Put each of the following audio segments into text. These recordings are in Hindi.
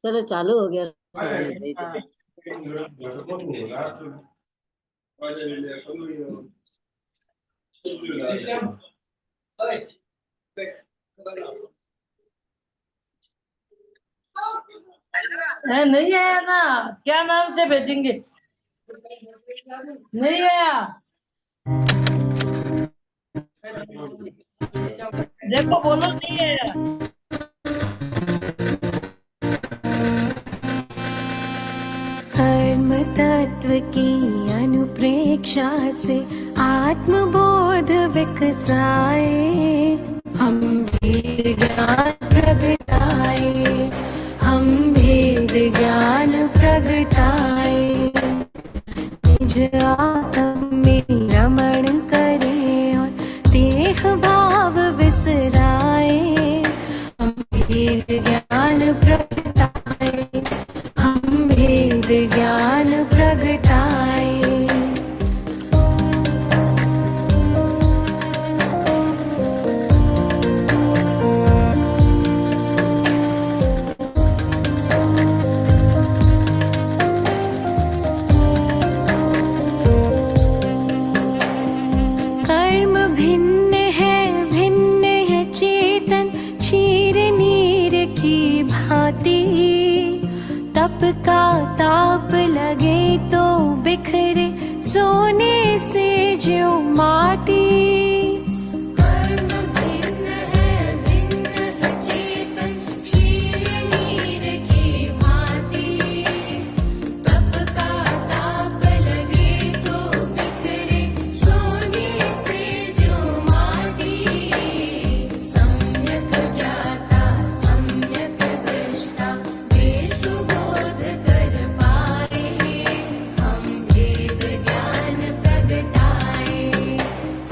चलो चालू हो गया। दे दे। नहीं आया ना, क्या नाम से भेजेंगे? नहीं आया, देखो बोलो नहीं आया। कर्म तत्व की अनुप्रेक्षा से आत्मबोध विकसाए, हम भेद ज्ञान प्रगटाए, हम भेद ज्ञान प्रगटाए। निज आत्म में रमण करें और देह भाव विसराए, हम भेद ज्ञान प्रगटाए, हम भेद ज्ञान प्रगटाए। कर्म भिन्न है चेतन, क्षीर नीर की भांति। तप का ताप लगे तो बिखरे सोने से ज्यों माटी। कर्म भिन्न है चेतन, क्षीर नीर की भांति। तप का ताप लगे तो बिखरे सोने से ज्यों माटी। सम्यक ज्ञाता सम्यक दृष्टा वे सुबोध कर पाए, हम भेद ज्ञान प्रगटाए,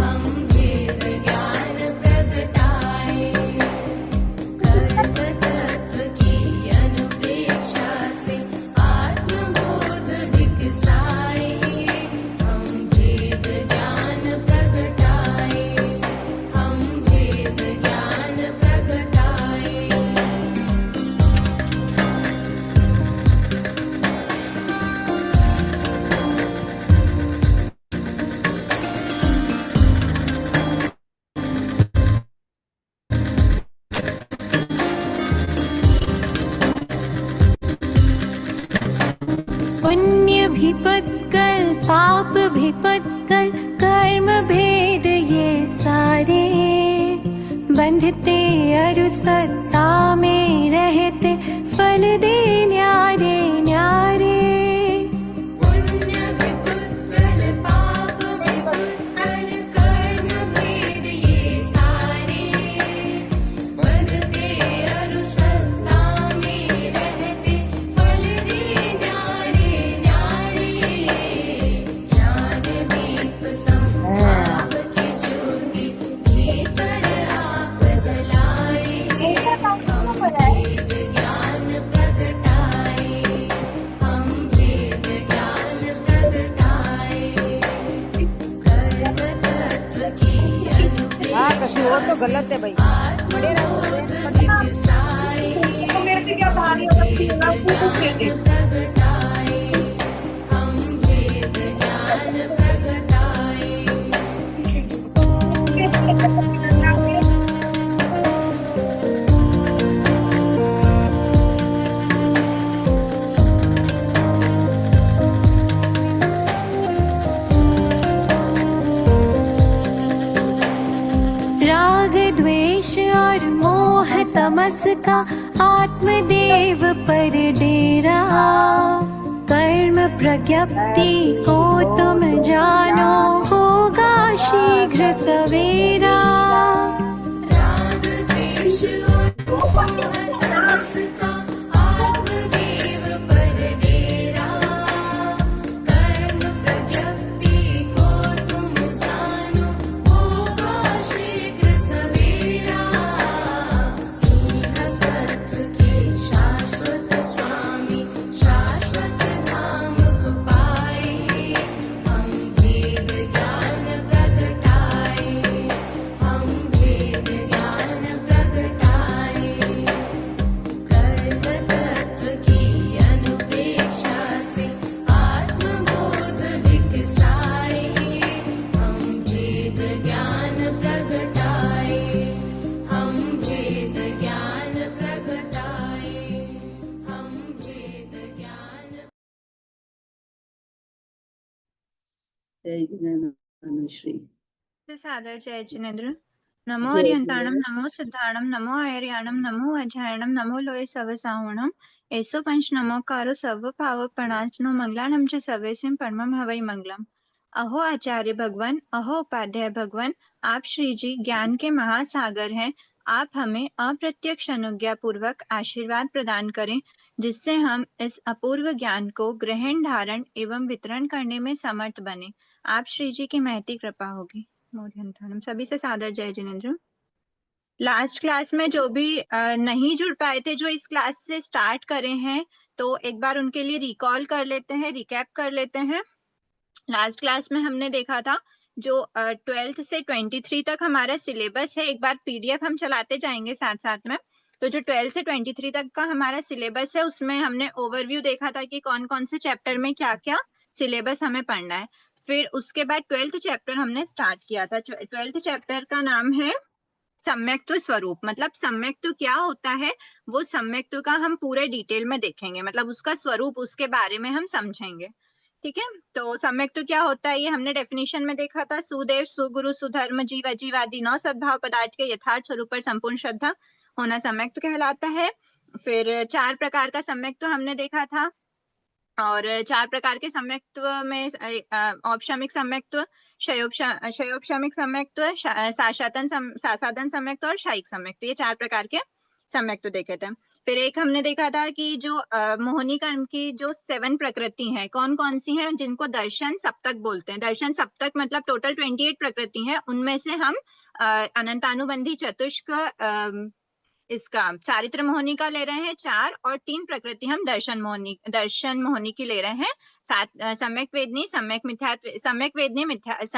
हम भेद ज्ञान प्रगटाए। कर्म तत्व की अनुप्रेक्षा से आत्मबोध विकसाए, हम भेद ज्ञान प्रगटाए, हम भेद ज्ञान प्रगटाए। पुण्य भी पुत्कल पाप भी पुत्कल, कर्म भेद ये सारे। बंधते अरु सत्ता में रहते, फल दे न्यारे न्यारे। पुण्य भी पुत्कल पाप भी पुत्कल, कर्म भेद ये सारे। बंधते अरु सत्ता में रहते, फल दे न्यारे न्यारे। ज्ञान दीप संभाव की ज्योति भीतर आप जलाए, हम भेद ज्ञान प्रगटाए, हम भेद ज्ञान प्रगटाए। कर्म तत्व की अनुप्रेक्षा से आत्मबोध विकसाए, हम भेद ज्ञान प्रगटाए, हम भेद ज्ञान प्रगटाए। राग द्वेष और मोह तमस का आत्मदेव पर डेरा। कर्म प्रज्ञप्ति को तुम जानो, होगा शीघ्र सवेरा। राग द्वेष और मोह तमस का आत्मदेव पर डेरा। कर्म प्रज्ञप्ति को तुम जानो, होगा शीघ्र सवेरा। सिंह सत्व के शाश्वत स्वामी, शाश्वत धाम को पाए, हम भेद ज्ञान प्रगटाए, हम भेद जय अनुश्री। सादर जय जिनेन्द्र। नमो जय अर्यंताणम, जिनेन्द्र। नमो सिद्धाणम, नमो आयर्याणम, नमो अजायणम, नमो लोय सव सावणम, एसो पंच नमोकारो सर्व पाव प्रणाचनो मंगलानम च सर्वेसिम परमम हवै मंगलम। अहो आचार्य भगवान, अहो उपाध्याय भगवान, आप श्री जी ज्ञान के महासागर हैं। आप हमें अप्रत्यक्ष अनुज्ञा पूर्वक आशीर्वाद प्रदान करें, जिससे हम इस अपूर्व ज्ञान को ग्रहण, धारण एवं वितरण करने में समर्थ बने। आप श्री जी की महती कृपा होगी। मोरियंताणम। सभी से सादर जय जिनेन्द्र। लास्ट क्लास में जो भी नहीं जुड़ पाए थे, जो इस क्लास से स्टार्ट करे हैं, तो एक बार उनके लिए रिकॉल कर लेते हैं, रिकैप कर लेते हैं। लास्ट क्लास में हमने देखा था जो 12th से 23 तक हमारा सिलेबस है। एक बार पीडीएफ हम चलाते जाएंगे साथ साथ में। तो जो 12 से 23 तक का हमारा सिलेबस है, उसमें हमने ओवरव्यू देखा था कि कौन कौन से चैप्टर में क्या क्या सिलेबस हमें पढ़ना है। फिर उसके बाद 12th चैप्टर हमने स्टार्ट किया था। 12th चैप्टर का नाम है सम्यक्त्व स्वरूप। मतलब सम्यक्त्व क्या होता है, वो सम्यक्त्व का हम पूरे डिटेल में देखेंगे, मतलब उसका स्वरूप, उसके बारे में हम समझेंगे। ठीक है, तो सम्यक्त्व क्या होता है ये हमने डेफिनेशन में देखा था। सुदेव, सुगुरु, सुधर्म, जीव, अजीवादि 9 सद्भाव पदार्थ के यथार्थ स्वरूप पर संपूर्ण श्रद्धा होना सम्यक्त्व कहलाता है। फिर 4 प्रकार का सम्यक्त्व हमने देखा था, और 4 प्रकार के सम्यक्त्व में औपशमिक सम्यक्त्व, क्षयोपशमिक सम्यक्त्व, सासाधन सम्यक्त्व और शायिक सम्यक्त्व, ये 4 प्रकार के सम्यक्त्व देखे थे। फिर एक हमने देखा था कि जो मोहिनी कर्म की जो 7 प्रकृति हैं, कौन कौन सी हैं, जिनको दर्शन सप्तक बोलते हैं। दर्शन सप्तक मतलब टोटल 28 प्रकृति हैं, उनमें से हम अनंतानुबंधी चतुष्क इसका चारित्र मोहिनी का ले रहे हैं 4, और 3 प्रकृति हम दर्शन मोहिनी की ले रहे हैं 7। सम्यक वेदनी, सम्यक वेदनी, मिथ्यात्व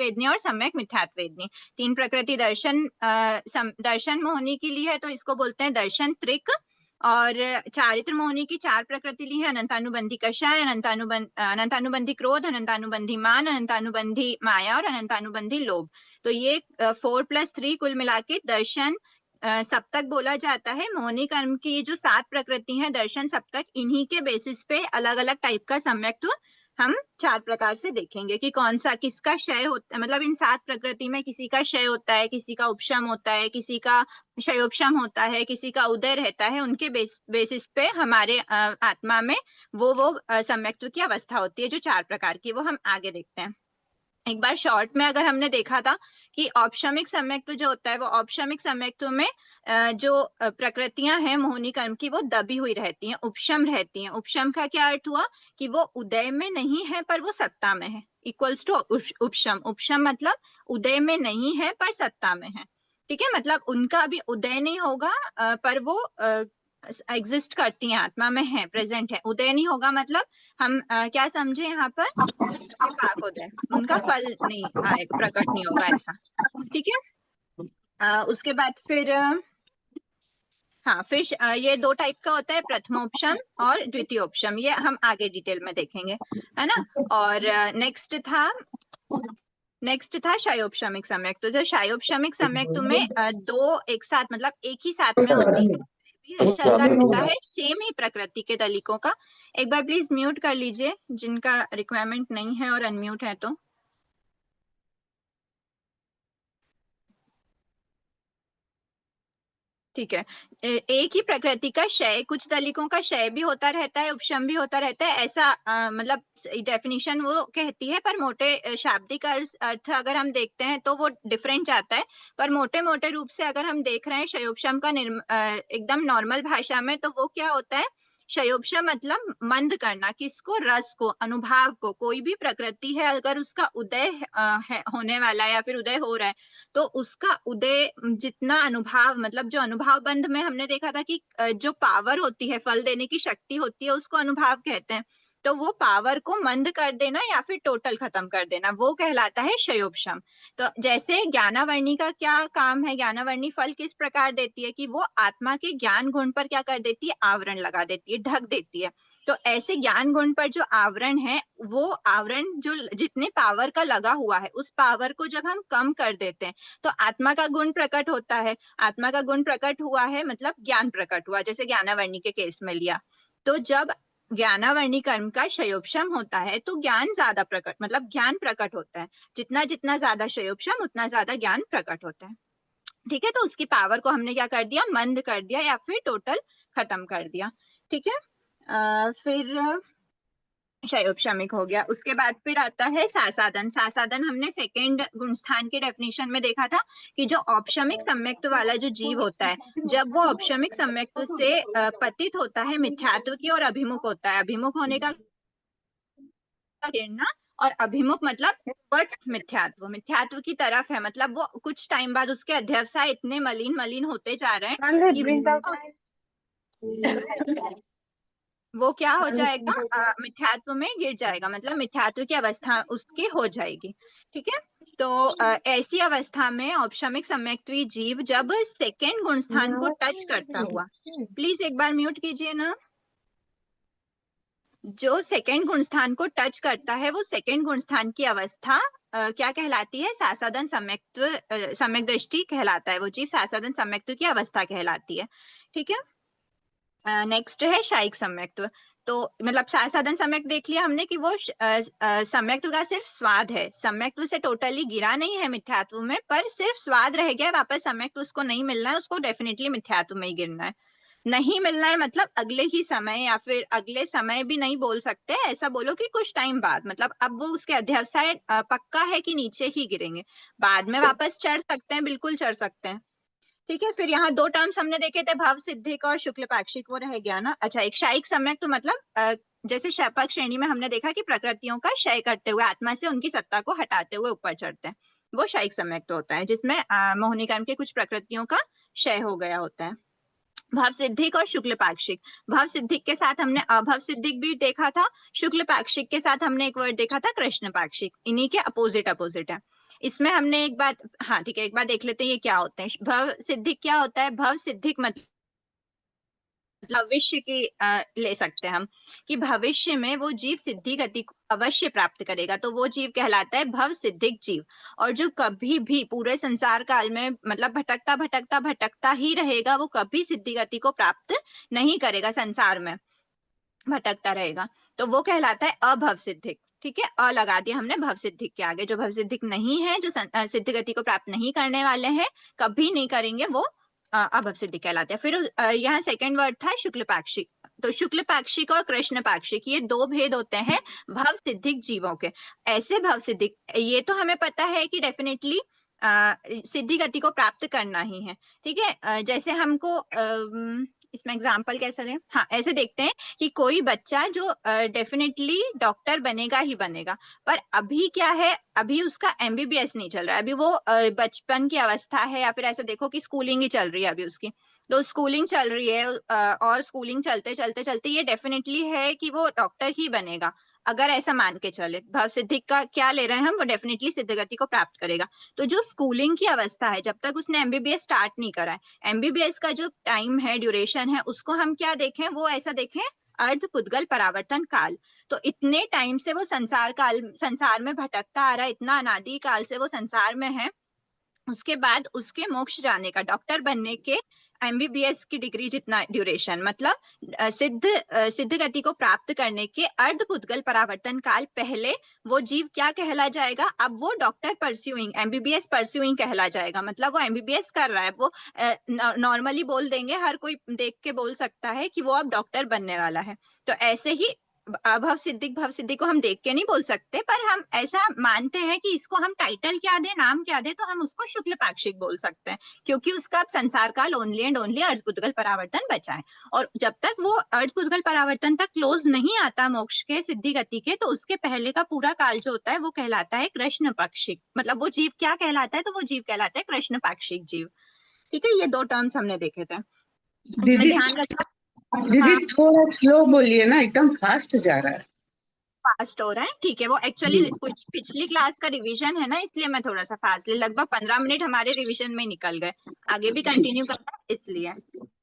वेदनी और सम्यक मिथ्यात्व वेदनी, 3 प्रकृति दर्शन मोहिनी की ली है, तो इसको बोलते हैं दर्शन त्रिक। और चारित्र मोहिनी की 4 प्रकृति ली है, अनंतानुबंधी कषाय, अनंतानुबंधी क्रोध, अनंतानुबंधी मान, अनंतानुबंधी माया और अनंतानुबंधी लोभ। तो ये 4+3 कुल मिला के दर्शन सप्तक बोला जाता है। मोहिनी कर्म की जो 7 प्रकृति हैं दर्शन सप्तक, इन्हीं के बेसिस पे अलग अलग टाइप का सम्यक्त्व हम 4 प्रकार से देखेंगे कि कौन सा किसका क्षय होता है। मतलब इन 7 प्रकृति में किसी का क्षय होता है, किसी का उपशम होता है, किसी का क्षयोपशम होता है, किसी का उदय रहता है। उनके बेसिस पे हमारे आत्मा में वो सम्यक्त्व की अवस्था होती है जो 4 प्रकार की, वो हम आगे देखते हैं। एक बार शॉर्ट में अगर हमने देखा था कि औपशमिक सम्यक्त्व जो होता है, वो औपशमिक सम्यक्त्व में जो प्रकृतियां हैं मोहिनी कर्म की, वो दबी हुई रहती हैं, उपशम रहती हैं। उपशम का क्या अर्थ हुआ कि वो उदय में नहीं है पर वो सत्ता में है, इक्वल्स टू उपशम। उपशम मतलब उदय में नहीं है पर सत्ता में है। ठीक है, मतलब उनका अभी उदय नहीं होगा पर वो एग्जिस्ट करती हैं, आत्मा में है, प्रेजेंट है। उदय नहीं होगा मतलब हम क्या समझे यहाँ पर, पाप उदय, उनका फल नहीं आएगा, प्रकट नहीं होगा, ऐसा। ठीक है, उसके बाद फिर हाँ, फिर ये 2 टाइप का होता है, प्रथमोपशम और द्वितीयोपशम। ये हम आगे डिटेल में देखेंगे, है ना। और नेक्स्ट था क्षयोपशमिक सम्यक्त्व। तो जो क्षयोपशमिक सम्यक्त्व में 2 एक साथ, मतलब एक ही साथ में होती है, चलता रहता है, सेम ही प्रकृति के दलिकों का। एक बार प्लीज म्यूट कर लीजिए जिनका रिक्वायरमेंट नहीं है और अनम्यूट है तो। ठीक है, एक ही प्रकृति का क्षय, कुछ दलिकों का क्षय भी होता रहता है, उपशम भी होता रहता है, ऐसा मतलब डेफिनेशन वो कहती है। पर मोटे शाब्दिक अर्थ अगर हम देखते हैं तो वो डिफरेंट जाता है। पर मोटे मोटे रूप से अगर हम देख रहे हैं क्षयोपशम का एकदम नॉर्मल भाषा में, तो वो क्या होता है, क्षयोपशम मतलब मंद करना, किसको, रस को, अनुभाव को। कोई भी प्रकृति है अगर उसका उदय होने वाला है या फिर उदय हो रहा है, तो उसका उदय जितना अनुभाव, मतलब जो अनुभाव बंध में हमने देखा था कि जो पावर होती है, फल देने की शक्ति होती है, उसको अनुभाव कहते हैं। तो वो पावर को मंद कर देना या फिर टोटल खत्म कर देना, वो कहलाता है क्षयोपशम। तो जैसे ज्ञानावर्णी का क्या काम है, ज्ञानावर्णी फल किस प्रकार देती है कि वो आत्मा के ज्ञान गुण पर क्या कर देती है, आवरण लगा देती है, ढक देती है। तो ऐसे ज्ञान गुण पर जो आवरण है, वो आवरण जो जितने पावर का लगा हुआ है, उस पावर को जब हम कम कर देते हैं तो आत्मा का गुण प्रकट होता है। आत्मा का गुण प्रकट हुआ है मतलब ज्ञान प्रकट हुआ, जैसे ज्ञानावर्णी के केस में लिया। तो जब ज्ञानावर्णी कर्म का क्षयोपशम होता है तो ज्ञान ज्यादा प्रकट, मतलब ज्ञान प्रकट होता है। जितना जितना ज्यादा क्षयोपशम उतना ज्यादा ज्ञान प्रकट होता है। ठीक है, तो उसकी पावर को हमने क्या कर दिया, मंद कर दिया या फिर टोटल खत्म कर दिया। ठीक है, फिर क्षयोपशमिक हो गया। उसके बाद फिर आता है सासादन। सासादन हमने सेकंड गुणस्थान के डेफिनेशन में देखा था कि जो औपशमिक सम्यक्त्व वाला जो जीव होता है, जब वो औपशमिक सम्यक्त्व से पतित होता है मिथ्यात्व की और अभिमुख होता है। अभिमुख होने का गिरना, और अभिमुख मतलब towards मिथ्यात्व, मिथ्यात्व की तरफ है, मतलब वो कुछ टाइम बाद उसके अध्यवसाय इतने मलिन मलिन होते जा रहे हैं कि वो क्या हो जाएगा, मिथ्यात्व में गिर जाएगा, मतलब मिथ्यात्व की अवस्था उसकी हो जाएगी। ठीक है, तो ऐसी अवस्था में औपशमिक सम्यक्त्वी जीव जब सेकेंड गुणस्थान को टच करता हुआ, प्लीज एक बार म्यूट कीजिए ना, जो सेकेंड गुणस्थान को टच करता है वो सेकेंड गुणस्थान की अवस्था क्या कहलाती है, सासादन सम्यक्त्व, सम्यक दृष्टि कहलाता है। वो जीव सासादन सम्यक्त्व की अवस्था कहलाती है। ठीक है, नेक्स्ट है शायिक सम्यक्त्व। तो मतलब सासादन सम्यक देख लिया हमने कि वो सम्यक्त्व का सिर्फ स्वाद है, सम्यक्त्व से टोटली गिरा नहीं है मिथ्यात्व में, पर सिर्फ स्वाद रह गया, वापस सम्यक्त्व उसको नहीं मिलना है, उसको डेफिनेटली मिथ्यात्व में ही गिरना है। नहीं मिलना है मतलब अगले ही समय या फिर अगले समय भी नहीं बोल सकते, ऐसा बोलो कि कुछ टाइम बाद, मतलब अब वो उसके अध्यवसाय पक्का है कि नीचे ही गिरेंगे, बाद में वापस चढ़ सकते हैं, बिल्कुल चढ़ सकते हैं। ठीक है, फिर यहाँ दो टर्म्स हमने देखे थे, भव सिद्धिक और शुक्ल पाक्षिक, वो रह गया ना। अच्छा, एक शायिक सम्यक तो मतलब जैसे शपक श्रेणी में हमने देखा कि प्रकृतियों का क्षय करते हुए आत्मा से उनकी सत्ता को हटाते हुए ऊपर चढ़ते हैं, वो शायिक सम्यक तो होता है जिसमें मोहिनी कर्म के कुछ प्रकृतियों का क्षय हो गया होता है। भाव सिद्धिक और शुक्ल पाक्षिक, भाव सिद्धिक के साथ हमने अभव सिद्धिक भी देखा था, शुक्ल पाक्षिक के साथ हमने एक वर्ड देखा था कृष्ण पाक्षिक, इन्हीं के अपोजिट अपोजिट है। इसमें हमने एक बात, हाँ ठीक है, एक बार देख लेते हैं ये क्या होते हैं। भव सिद्धिक क्या होता है, भव सिद्धिक मतलब भविष्य की ले सकते हैं हम कि भविष्य में वो जीव सिद्धि गति को अवश्य प्राप्त करेगा, तो वो जीव कहलाता है भव सिद्धिक जीव। और जो कभी भी पूरे संसार काल में मतलब भटकता भटकता भटकता ही रहेगा, वो कभी सिद्धि गति को प्राप्त नहीं करेगा, संसार में भटकता रहेगा, तो वो कहलाता है अभव सिद्धिक। ठीक है, अ लगा दिया हमने भव सिद्धिक के आगे। जो भव सिद्धिक नहीं है, जो सिद्धि गति को प्राप्त नहीं करने वाले हैं, कभी नहीं करेंगे, वो अभव सिद्धि कहलाते हैं। फिर यहाँ सेकंड वर्ड था शुक्ल पाक्षिक। तो शुक्ल पाक्षिक और कृष्ण पाक्षिक ये दो भेद होते हैं भव सिद्धिक जीवों के। ऐसे भव सिद्धिक, ये तो हमें पता है कि डेफिनेटली सिद्धि गति को प्राप्त करना ही है। ठीक है, जैसे हमको इसमें एग्जाम्पल कैसे दें, हाँ ऐसे देखते हैं कि कोई बच्चा जो डेफिनेटली डॉक्टर बनेगा ही बनेगा, पर अभी क्या है, अभी उसका एमबीबीएस नहीं चल रहा है, अभी वो बचपन की अवस्था है, या फिर ऐसे देखो कि स्कूलिंग ही चल रही है अभी उसकी, तो स्कूलिंग चल रही है और स्कूलिंग चलते चलते चलते ये डेफिनेटली है कि वो डॉक्टर ही बनेगा। अगर ऐसा मान के चले, भव सिद्धि का क्या ले रहे हैं हम, वो डेफिनेटली सिद्धगति को प्राप्त करेगा। तो जो स्कूलिंग की अवस्था है, जब तक उसने एमबीबीएस स्टार्ट नहीं करा है, एमबीबीएस का जो टाइम है, ड्यूरेशन है, उसको हम क्या देखें, वो ऐसा देखें अर्ध पुद्गल परावर्तन काल। तो इतने टाइम से वो संसार में भटकता आ रहा है, इतना अनादि काल से वो संसार में है, उसके बाद उसके मोक्ष जाने का, डॉक्टर बनने के एमबीबीएस की डिग्री जितना ड्यूरेशन, मतलब सिद्ध गति को प्राप्त करने के अर्ध पुद्गल परावर्तन काल पहले वो जीव क्या कहला जाएगा, अब वो डॉक्टर परस्यूइंग, एमबीबीएस परस्यूइंग कहला जाएगा। मतलब वो एमबीबीएस कर रहा है, वो नॉर्मली बोल देंगे, हर कोई देख के बोल सकता है कि वो अब डॉक्टर बनने वाला है। तो ऐसे ही भव सिद्धि को हम देख के नहीं बोल सकते, पर हम ऐसा मानते हैं कि इसको हम टाइटल क्या दे, नाम क्या दे, तो हम उसको शुक्ल पाक्षिक बोल सकते हैं, क्योंकि उसका संसार काल ओनली एंड ओनली अर्धपुद्गल परावर्तन बचा है। और जब तक वो अर्धपुद्गल परावर्तन तक क्लोज नहीं आता मोक्ष के, सिद्धि गति के, तो उसके पहले का पूरा काल जो होता है वो कहलाता है कृष्ण पाक्षिक। मतलब वो जीव क्या कहलाता है, तो वो जीव कहलाता है कृष्ण पाक्षिक जीव। ठीक है, ये दो टर्म्स हमने देखे थे, इसमें ध्यान रखना। दीदी थोड़ा स्लो बोलिए ना, एकदम फास्ट जा रहा है। फास्ट हो रहा है, ठीक है, वो एक्चुअली कुछ पिछली क्लास का रिवीजन है ना, इसलिए मैं थोड़ा सा फास्ट, लगभग 15 मिनट हमारे रिवीजन में निकल गए, आगे भी कंटिन्यू करना है इसलिए।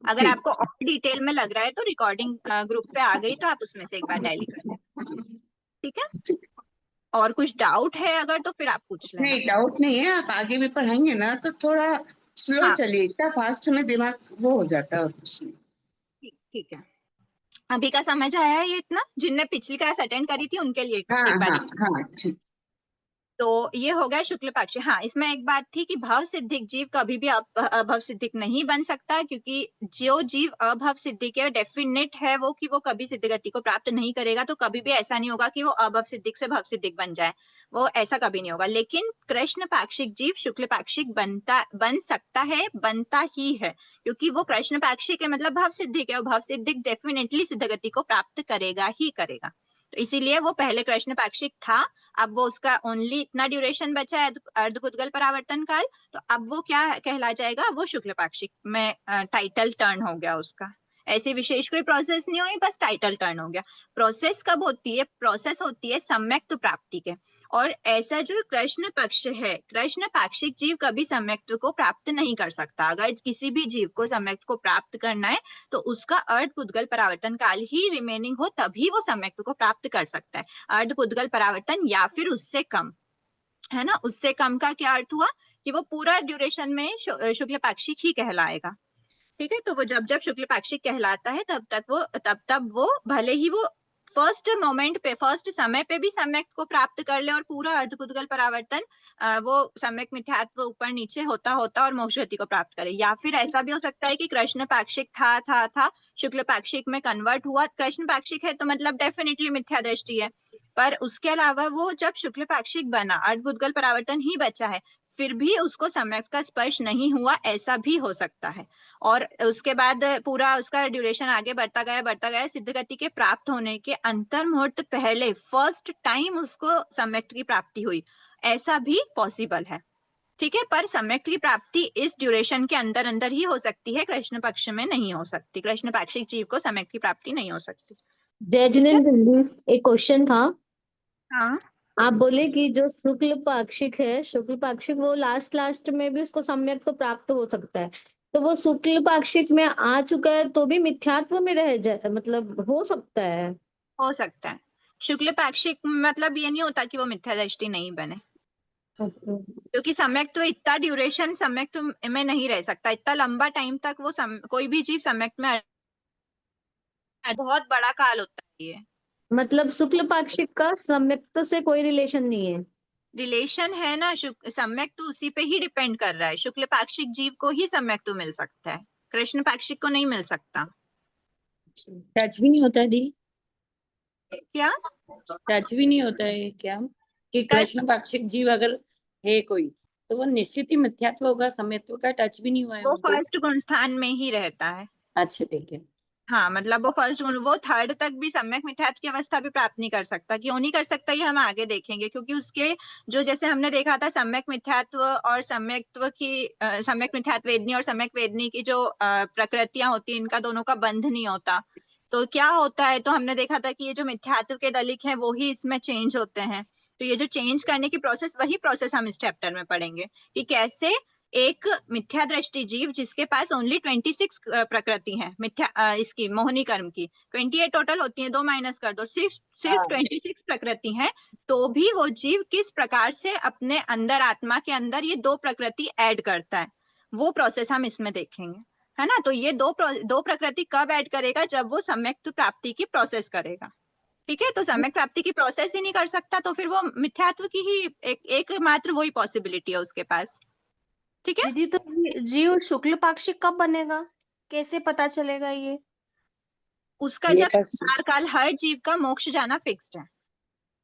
अगर आपको और डिटेल में लग रहा है तो रिकॉर्डिंग ग्रुप पे आ गई, तो आप उसमें से एक बार टैली कर लें। ठीक है, और कुछ डाउट है अगर तो फिर आप पूछ लेना। नहीं, डाउट नहीं है, आप आगे भी पढ़ाएंगे ना तो थोड़ा स्लो हाँ चलिए, इतना फास्ट में दिमाग वो हो जाता है और कुछ नहीं। ठीक है, अभी का समझ आया है ये इतना? जिनने पिछली क्लास अटेंड करी थी उनके लिए हाँ एक बार हाँ हाँ ठीक। तो ये हो गया शुक्ल पक्ष। हाँ, इसमें एक बात थी कि भव सिद्धिक जीव कभी भी अभव सिद्धिक नहीं बन सकता, क्योंकि जो जीव अभव सिद्धिक है डेफिनेट है वो कि वो कभी सिद्ध गति को प्राप्त नहीं करेगा, तो कभी भी ऐसा नहीं होगा कि वो अभव सिद्धिक से भव सिद्धिक बन जाए, वो ऐसा कभी नहीं होगा। लेकिन कृष्ण पाक्षिक जीव शुक्ल पाक्षिक बन सकता है, बनता ही है, क्योंकि वो कृष्ण पाक्षिक है मतलब भव सिद्धिक है, और भव सिद्धिक डेफिनेटली सिद्ध गति को प्राप्त करेगा ही करेगा। तो इसीलिए वो पहले कृष्ण पाक्षिक था, अब वो उसका ओनली इतना ड्यूरेशन बचा है अर्धपुद्गल परावर्तन काल, तो अब वो क्या कहला जाएगा, वो शुक्ल पाक्षिक में टाइटल टर्न हो गया उसका। ऐसी विशेष कोई प्रोसेस नहीं हुई, बस टाइटल टर्न हो गया। प्रोसेस कब होती है? प्रोसेस होती है सम्यक्त प्राप्ति के। और ऐसा जो कृष्ण पक्ष है, कृष्ण पाक्षिक जीव कभी सम्यक्त को प्राप्त नहीं कर सकता। अगर किसी भी जीव को सम्यक्त को प्राप्त करना है तो उसका अर्धपुद्गल परावर्तन काल ही रिमेनिंग हो, तभी वो सम्यक्त को प्राप्त कर सकता है। अर्धपुद्गल परावर्तन या फिर उससे कम, है ना। उससे कम का क्या अर्थ हुआ कि वो पूरा ड्यूरेशन में शुक्ल पाक्षिक ही कहलाएगा। ठीक है, तो वो जब जब शुक्ल पाक्षिक कहलाता है तब वो भले ही वो फर्स्ट मोमेंट पे, फर्स्ट समय पे भी सम्यक को प्राप्त कर ले और पूरा अर्धपुद्गल परावर्तन वो सम्यक मिथ्यात्व ऊपर नीचे होता होता और मोक्ष गति को प्राप्त करे। या फिर ऐसा भी हो सकता है कि कृष्ण पाक्षिक था शुक्ल पाक्षिक में कन्वर्ट हुआ। कृष्ण पाक्षिक है तो मतलब डेफिनेटली मिथ्या दृष्टि है, पर उसके अलावा वो जब शुक्ल पाक्षिक बना, अर्धपुद्गल परावर्तन ही बचा है, फिर भी उसको सम्यक का स्पर्श नहीं हुआ, ऐसा भी हो सकता है। और उसके बाद पूरा उसका ड्यूरेशन आगे बढ़ता गया सिद्ध गति के प्राप्त होने के अंतर मुहूर्त पहले फर्स्ट टाइम उसको सम्यक की प्राप्ति हुई, ऐसा भी पॉसिबल है। ठीक है, पर सम्यक की प्राप्ति इस ड्यूरेशन के अंदर अंदर ही हो सकती है, कृष्ण पक्ष में नहीं हो सकती। कृष्ण पाक्षिक जीव को सम्यक की प्राप्ति नहीं हो सकती। जय जिनेन्द्र जी, एक क्वेश्चन था। हाँ, आप बोले कि जो शुक्ल पाक्षिक है, शुक्ल पाक्षिक वो लास्ट में भी उसको सम्यक तो प्राप्त हो सकता है, तो वो शुक्ल पाक्षिक में आ चुका है तो भी मिथ्यात्व में रह जाए, मतलब हो सकता है? हो सकता है। शुक्ल पाक्षिक मतलब ये नहीं होता कि वो मिथ्या दृष्टि नहीं बने, क्योंकि सम्यक तो इतना ड्यूरेशन सम्यक तो में नहीं रह सकता, इतना लंबा टाइम तक वो कोई भी जीव सम्यक में, बहुत बड़ा काल होता है ये। मतलब शुक्ल पाक्षिक का सम्यक से कोई रिलेशन नहीं है? रिलेशन है ना, सम्यक तो उसी पे ही डिपेंड कर रहा है। शुक्ल पाक्षिक जीव को ही सम्यक तो मिल सकता है, कृष्ण पाक्षिक को नहीं मिल सकता। टच भी नहीं होता है दी? क्या टच भी नहीं होता है क्या कि कृष्ण पाक्षिक जीव अगर है कोई तो वो निश्चित ही मिथ्यात्व होगा, सम्यत्व का टच भी नहीं हुआ है वो उनको? फर्स्ट गुण स्थान में ही रहता है। अच्छा ठीक है। हाँ, मतलब वो फर्स्ट गुण, वो थर्ड तक भी सम्यक मिथ्यात्व की अवस्था भी प्राप्त नहीं कर सकता। क्यों नहीं कर सकता ये हम आगे देखेंगे, क्योंकि उसके जो जैसे हमने देखा था सम्यक मिथ्यात्व और सम्यक्त्व की सम्यक मिथ्यात्व वेदनी और सम्यक वेदनी की जो प्रकृतियां होती है, इनका दोनों का बंध नहीं होता। तो क्या होता है, तो हमने देखा था कि ये जो मिथ्यात्व के दलिक हैं वो ही इसमें चेंज होते हैं। तो ये जो चेंज करने की प्रोसेस, वही प्रोसेस हम इस चैप्टर में पढ़ेंगे कि कैसे एक मिथ्या दृष्टि जीव जिसके पास ओनली 26 प्रकृति है मिथ्या इसकी मोहनी कर्म की 28 टोटल होती है, 2 माइनस कर दो, सिर्फ 26 प्रकृति है, तो भी वो जीव किस प्रकार से अपने अंदर आत्मा के अंदर ये 2 प्रकृति ऐड करता है, वो प्रोसेस हम इसमें देखेंगे, है ना। तो ये दो प्रकृति कब ऐड करेगा? जब वो सम्यक प्राप्ति की प्रोसेस करेगा। ठीक है, तो सम्यक प्राप्ति की प्रोसेस ही नहीं कर सकता, तो फिर वो मिथ्यात्व की ही एक मात्र वही पॉसिबिलिटी है उसके पास। ठीक है, दीदी, तो जीव शुक्ल पाक्षिक कब बनेगा, कैसे पता चलेगा ये? उसका ये जब तो संसार काल, हर जीव का मोक्ष जाना फिक्स्ड है।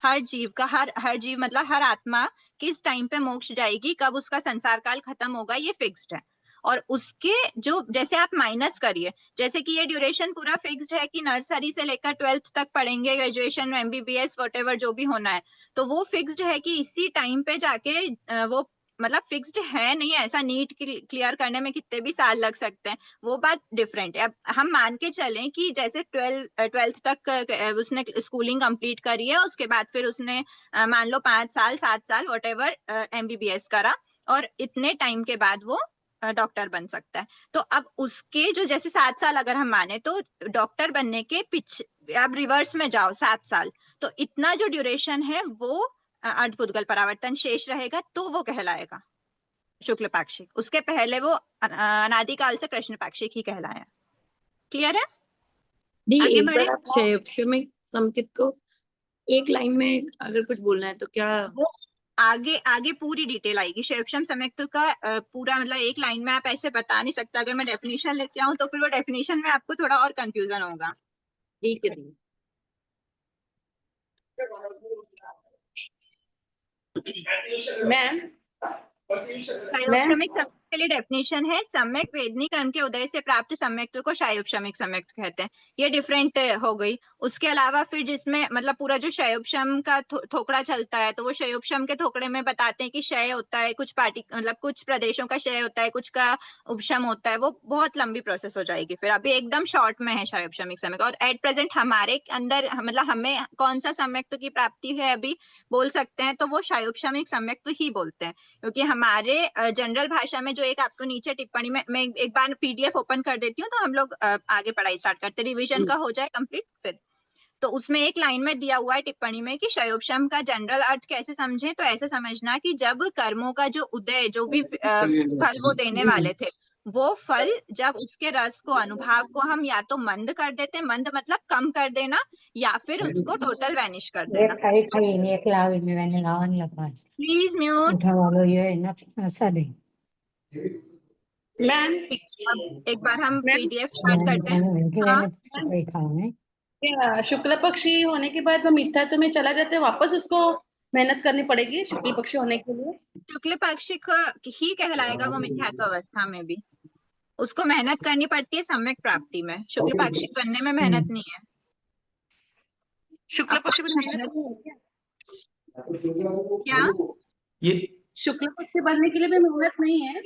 हर जीव का, हर जीव मतलब हर आत्मा किस टाइम पे मोक्ष जाएगी, कब उसका संसार काल खत्म होगा, ये फिक्स्ड है। और उसके जो जैसे आप माइनस करिए, जैसे कि ये ड्यूरेशन पूरा फिक्स्ड है कि नर्सरी से लेकर 12th तक पढ़ेंगे, ग्रेजुएशन में MBBS वॉटेवर जो भी होना है, तो वो फिक्स्ड है कि इसी टाइम पे जाके वो मतलब फिक्स्ड है नहीं, ऐसा नीट क्लियर करने में कितने भी साल लग सकते हैं, वो बात डिफरेंट है। अब हम मान के चलें कि जैसे 12th तक उसने स्कूलिंग कंप्लीट करी है, उसके बाद फिर उसने मान लो 5 साल 7 साल वॉटेवर MBBS करा, और इतने टाइम के बाद वो डॉक्टर बन सकता है। तो अब उसके जो जैसे 7 साल अगर हम माने, तो डॉक्टर बनने के पीछे अब रिवर्स में जाओ 7 साल, तो इतना जो ड्यूरेशन है वो अर्धपुद्गल परावर्तन शेष रहेगा, तो वो कहलाएगा शुक्ल पाक्षिक। उसके पहले वो अनादिकाल से कृष्ण पाक्षिक ही कहलाया। क्लियर है? नहीं, आगे एक बढ़े। बार आप शैक्षणिक संकेत को एक लाइन में अगर कुछ बोलना है तो क्या? वो आगे आगे पूरी डिटेल आएगी शैवक्षम सम्यक्त्व का। पूरा मतलब एक लाइन में आप ऐसे बता नहीं सकते। अगर मैं डेफिनेशन लेके आऊँ तो फिर वो डेफिनेशन में आपको थोड़ा और कंफ्यूजन होगा। ठीक है दी। मैम शायोपशमिक सम्यक्त के लिए डेफिनेशन है, सम्यक वेदनी कर्म के उदय से प्राप्त सम्यक्त्व को शायोपशमिक सम्यक्त्व कहते हैं। ये डिफरेंट हो गई। उसके अलावा फिर जिसमें मतलब पूरा जो शयोपशम का थोकड़ा चलता है, तो वो शयोपशम के थोकड़े में बताते हैं कि क्षय होता है, कुछ पार्टी मतलब कुछ प्रदेशों का क्षय होता है, कुछ का उपशम होता है। वो बहुत लंबी प्रोसेस हो जाएगी। फिर अभी एकदम शॉर्ट में है शायोपशमिक सम्यक। और एट प्रेजेंट हमारे अंदर मतलब हमें कौन सा सम्यक्त्व की प्राप्ति है अभी बोल सकते हैं, तो वो शायोपशमिक सम्यक्त्व ही बोलते हैं। क्योंकि हमारे जनरल भाषा में जो एक आपको नीचे टिप्पणी में मैं एक बार पीडीएफ ओपन कर देती हूँ, तो हम लोग आगे पढ़ाई स्टार्ट करते हैं। रिवीजन का हो जाए कंप्लीट फिर। तो उसमें एक लाइन में दिया हुआ है टिप्पणी में कि शयोपशम का जनरल अर्थ कैसे समझें, तो ऐसे समझना कि जब कर्मों का जो उदय जो भी फल वो देने वाले थे, वो फल जब उसके रस को अनुभव को हम या तो मंद कर देते, मंद मतलब कम कर देना, या फिर उसको टोटल वैनिश कर देना। ini kelawin ini lawan lepas. Please mute. Udah walau ya enak masa deh. Ma'am अब एक बार हम मैम पीडीएफ स्टार्ट करते हैं। Mungkin हाँ, enak sekali kamu. क्या शुक्ल पक्षी होने के बाद वो मिथ्यात्व में चला जाता है, वापस उसको मेहनत करनी पड़ेगी शुक्ल पक्षी होने के लिए? शुक्ल पाक्षिक ही कहलाएगा वो मिथ्यात्व अवस्था में भी। उसको मेहनत करनी पड़ती है सम्यक प्राप्ति में, शुक्ल पाक्षिक बनने में मेहनत नहीं है। शुक्ल अब पक्षी में मेहनत मेहनत नहीं है क्या? क्या ये शुक्ल पक्षी बनने के लिए भी मेहनत नहीं है?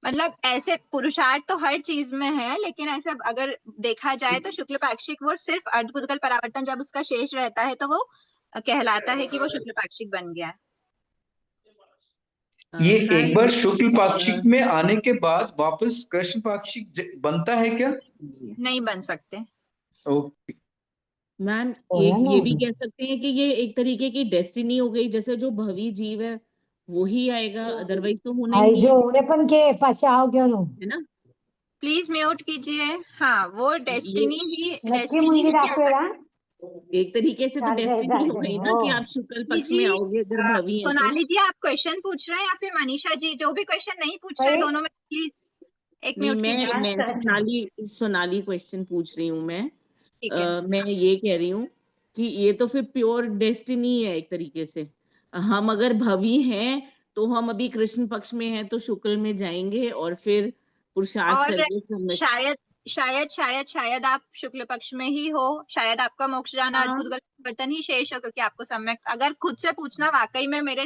मतलब ऐसे पुरुषार्थ तो हर चीज में है, लेकिन ऐसा अगर देखा जाए तो शुक्ल पाक्षिक वो सिर्फ अर्धकुतल परावर्तन जब उसका शेष रहता है तो वो कहलाता है कि वो शुक्ल पाक्षिक बन गया है। ये हाँ, एक बार शुक्ल पाक्षिक में आने के बाद वापस कृष्ण पाक्षिक बनता है क्या? नहीं बन सकते। ओके मैम Oh, एक ya ये भी no. कह सकते हैं कि ये एक तरीके की डेस्टिनी हो गई, जैसे जो भवी जीव है वो ही आएगा, अदरवाइज तो होना ही Ay, नहीं jo, है, udah pan ke pacao kyo no. है ना? प्लीज म्यूट कीजिए। हाँ, वो ये डेस्टिनी ही Nagki डेस्टिनी mungi ही कह dapera. एक तरीके से तो डेस्टिनी हो गई ना कि Oh. आप शुक्ल सकते पक्ष में जी। आओगे अगर भवी है तो। सोनाली जी आप क्वेश्चन पूछ रहे हैं या फिर मनीषा जी? जो भी क्वेश्चन नहीं पूछ रहे भाई? दोनों में प्लीज एक नहीं, म्यूट कीजिए। मैं सोनाली क्वेश्चन पूछ रही हूँ मैं। ठीक है। मैं ये कह रही हूँ कि ये तो फिर प्योर डेस्टिनी है एक तरीके से। हम अगर भवी हैं तो हम अभी कृष्ण पक्ष में हैं तो शुक्ल में जाएंगे और फिर पुरुषार्थ और करके सम्यक। शायद शायद शायद शायद आप शुक्ल पक्ष में ही हो, शायद आपका मोक्ष जाना हाँ। अर्धकुतल परिवर्तन ही शेष हो, क्योंकि आपको सम्यक अगर खुद से पूछना वाकई में मेरे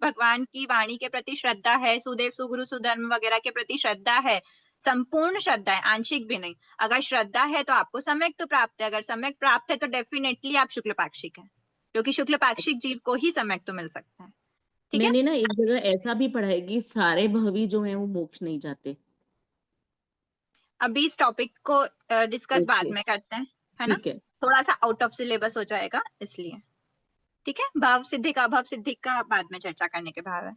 भगवान की वाणी के प्रति श्रद्धा है, सुदेव सुगुरु सुधर्म वगैरह के प्रति श्रद्धा है, संपूर्ण श्रद्धा है, आंशिक भी नहीं, अगर श्रद्धा है तो आपको सम्यक तो प्राप्त है। अगर सम्यक प्राप्त है तो डेफिनेटली आप शुक्ल पाक्षिक है, क्योंकि शुक्ल पाक्षिक जीव को ही सम्यक तो मिल सकता है। ठीक है। मैंने ना एक जगह ऐसा भी पढ़ा है कि सारे भवी जो हैं वो मोक्ष नहीं जाते। अभी इस टॉपिक को डिस्कस बाद ओके, में करते हैं, है ना? ठीक है। थोड़ा सा आउट ऑफ सिलेबस हो जाएगा इसलिए। ठीक है, भाव सिद्धि का अभाव सिद्धि का बाद में चर्चा करने के भाव है।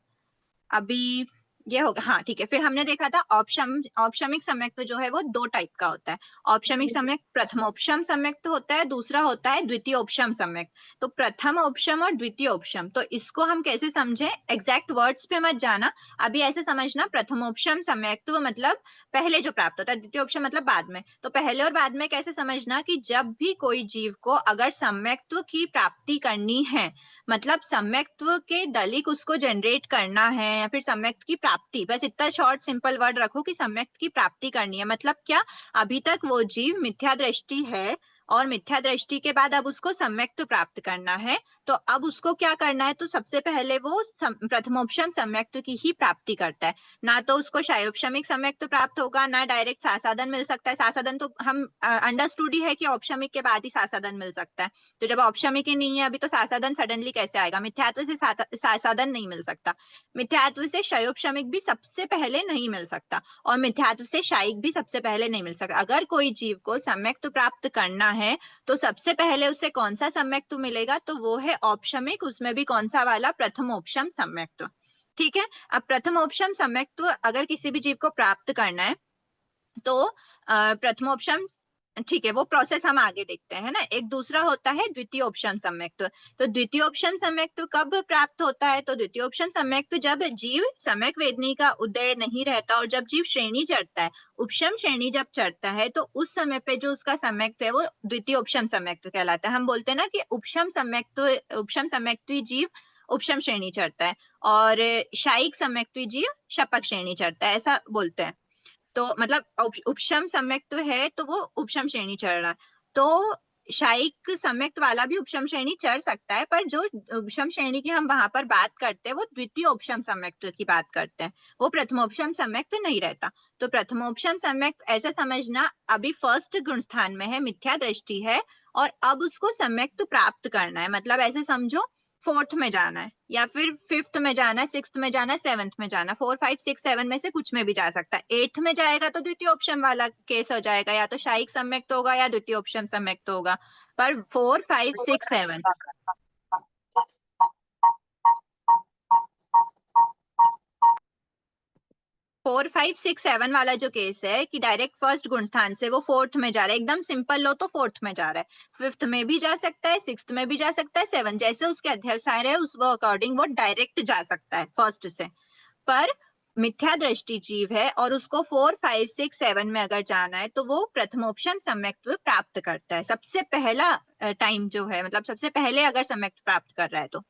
अभी ये होगा। हाँ ठीक है। फिर हमने देखा था औपशमिक सम्यक्त्व जो है वो दो टाइप का होता है। औपशमिक सम्यक प्रथमोपशम सम्यक्त्व होता है, दूसरा होता है द्वितीयोपशम सम्यक। तो प्रथम औपशम और द्वितीय औपशम, तो इसको हम कैसे समझें, एग्जैक्ट वर्ड्स पे मत जाना, अभी ऐसे समझना प्रथमोपशम सम्यक्त्व मतलब पहले जो प्राप्त होता है, द्वितीयोपशम मतलब बाद में। तो पहले और बाद में कैसे समझना कि जब भी कोई जीव को अगर सम्यक्त्व की प्राप्ति करनी है, मतलब सम्यक्त्व के दलिक उसको जनरेट करना है, या फिर सम्यक्त्व की प्राप्ति, बस इतना शॉर्ट सिंपल वर्ड रखो कि सम्यक्त्व की प्राप्ति करनी है। मतलब क्या, अभी तक वो जीव मिथ्या दृष्टि है और मिथ्या दृष्टि के बाद अब उसको सम्यक्त्व प्राप्त करना है, तो अब उसको क्या करना है, तो सबसे पहले वो प्रथमोपशम सम्यक्त्व की ही प्राप्ति करता है। ना तो उसको शायोपशमिक सम्यक्त्व प्राप्त होगा, ना डायरेक्ट सासादन मिल सकता है। सासादन तो हम अंडरस्टूड ही है कि औपशमिक के बाद ही सासादन मिल सकता है। तो जब औपशमिक ही नहीं है अभी, तो सासादन सडनली कैसे आएगा? मिथ्यात्व से सासादन नहीं मिल सकता, मिथ्यात्व से शयोपशमिक भी सबसे पहले नहीं मिल सकता, और मिथ्यात्व से शायिक भी सबसे पहले नहीं मिल सकता। अगर कोई जीव को सम्यक्त्व प्राप्त करना है तो सबसे पहले उसे कौन सा सम्यक्त्व मिलेगा, तो वो है औपशमिक, उसमें भी कौन सा वाला, प्रथमोपशम सम्यक्त्व। ठीक है। अब प्रथमोपशम सम्यक्त्व अगर किसी भी जीव को प्राप्त करना है तो प्रथमोपशम ठीक है, वो प्रोसेस हम आगे देखते हैं ना। एक दूसरा होता है द्वितीय उपशम सम्यक्त्व। तो द्वितीय उपशम सम्यक्त्व कब प्राप्त होता है? तो द्वितीय उपशम सम्यक्त्व जब जीव सम्यक वेदनी का उदय नहीं रहता और जब जीव श्रेणी चढ़ता है, उपशम श्रेणी जब चढ़ता है, तो उस समय पे जो उसका सम्यक्त्व है वो द्वितीय उपशम सम्यक्त्व कहलाता है। हम बोलते हैं ना कि उपशम सम्यक्त्वी जीव उपशम श्रेणी चढ़ता है और शायिक सम्यक्त्वी जीव शपक श्रेणी चढ़ता है, ऐसा बोलते हैं। तो मतलब उपशम सम्यक्त्व है तो वो उपशम श्रेणी चढ़ रहा है, तो शायिक सम्यक्त वाला भी उपशम श्रेणी चढ़ सकता है, पर जो उपशम श्रेणी की हम वहां पर बात करते हैं वो द्वितीय उपशम सम्यक्त की बात करते हैं, वो प्रथमोपशम सम्यक्त नहीं रहता। तो प्रथमोपशम सम्यक्त ऐसा समझना, अभी फर्स्ट गुण स्थान में है, मिथ्या दृष्टि है और अब उसको सम्यक्त प्राप्त करना है। मतलब ऐसे समझो, फोर्थ में जाना है या फिर फिफ्थ में जाना है, सिक्स्थ में जाना है, सेवंथ में जाना, 4, 5, 6, 7 में से कुछ में भी जा सकता है। 8th में जाएगा तो द्वितीय उपशम वाला केस हो जाएगा, या तो शायिक सम्यक्त होगा या द्वितीय उपशम सम्यक्त होगा। पर 4, 5, 6, 7 4, 5, 6, 7 वाला जो केस है कि डायरेक्ट फर्स्ट गुण स्थान से वो फोर्थ में जा रहा है, एकदम सिंपल लो तो फोर्थ में जा रहा है, फिफ्थ में भी जा सकता है, सिक्स्थ में भी जा सकता है, 7 जैसे उसके अध्यवसाय है उस वो अकॉर्डिंग वो डायरेक्ट जा सकता है फर्स्ट से। पर मिथ्या दृष्टि जीव है और उसको 4, 5, 6, 7 में अगर जाना है तो वो प्रथमोपशम सम्यक्त्व प्राप्त करता है। सबसे पहला टाइम जो है, मतलब सबसे पहले अगर सम्यक्त्व प्राप्त कर रहा है तो।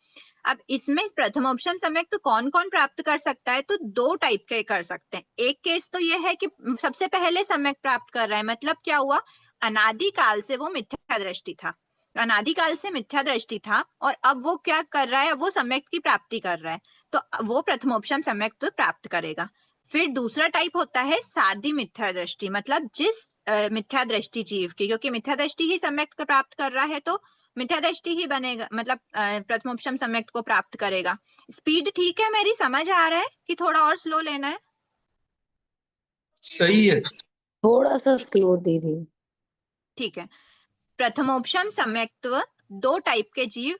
अब इसमें प्रथमोपशम सम्यक्त्व कौन कौन प्राप्त कर सकता है? तो 2 टाइप के कर सकते हैं। एक केस तो ये है कि सबसे पहले सम्यक प्राप्त कर रहा है, मतलब क्या हुआ, अनादि काल से वो मिथ्या दृष्टि था, अनादिकाल से मिथ्या दृष्टि था और अब वो क्या कर रहा है, वो सम्यक की प्राप्ति कर रहा है, तो वो प्रथमोपशम सम्यक्त्व प्राप्त करेगा। फिर दूसरा टाइप होता है सादी मिथ्या दृष्टि, मतलब जिस मिथ्या दृष्टि जीव की, क्योंकि मिथ्या दृष्टि ही सम्यक प्राप्त कर रहा है तो मिथ्या दृष्टि ही बनेगा, मतलब प्रथमोपशम सम्यक को प्राप्त करेगा। स्पीड ठीक है मेरी, समझ आ रहा है कि थोड़ा और स्लो लेना है? सही है, थोड़ा सा स्लो दे दी। ठीक है। प्रथमोपशम सम्यक्त्व 2 टाइप के जीव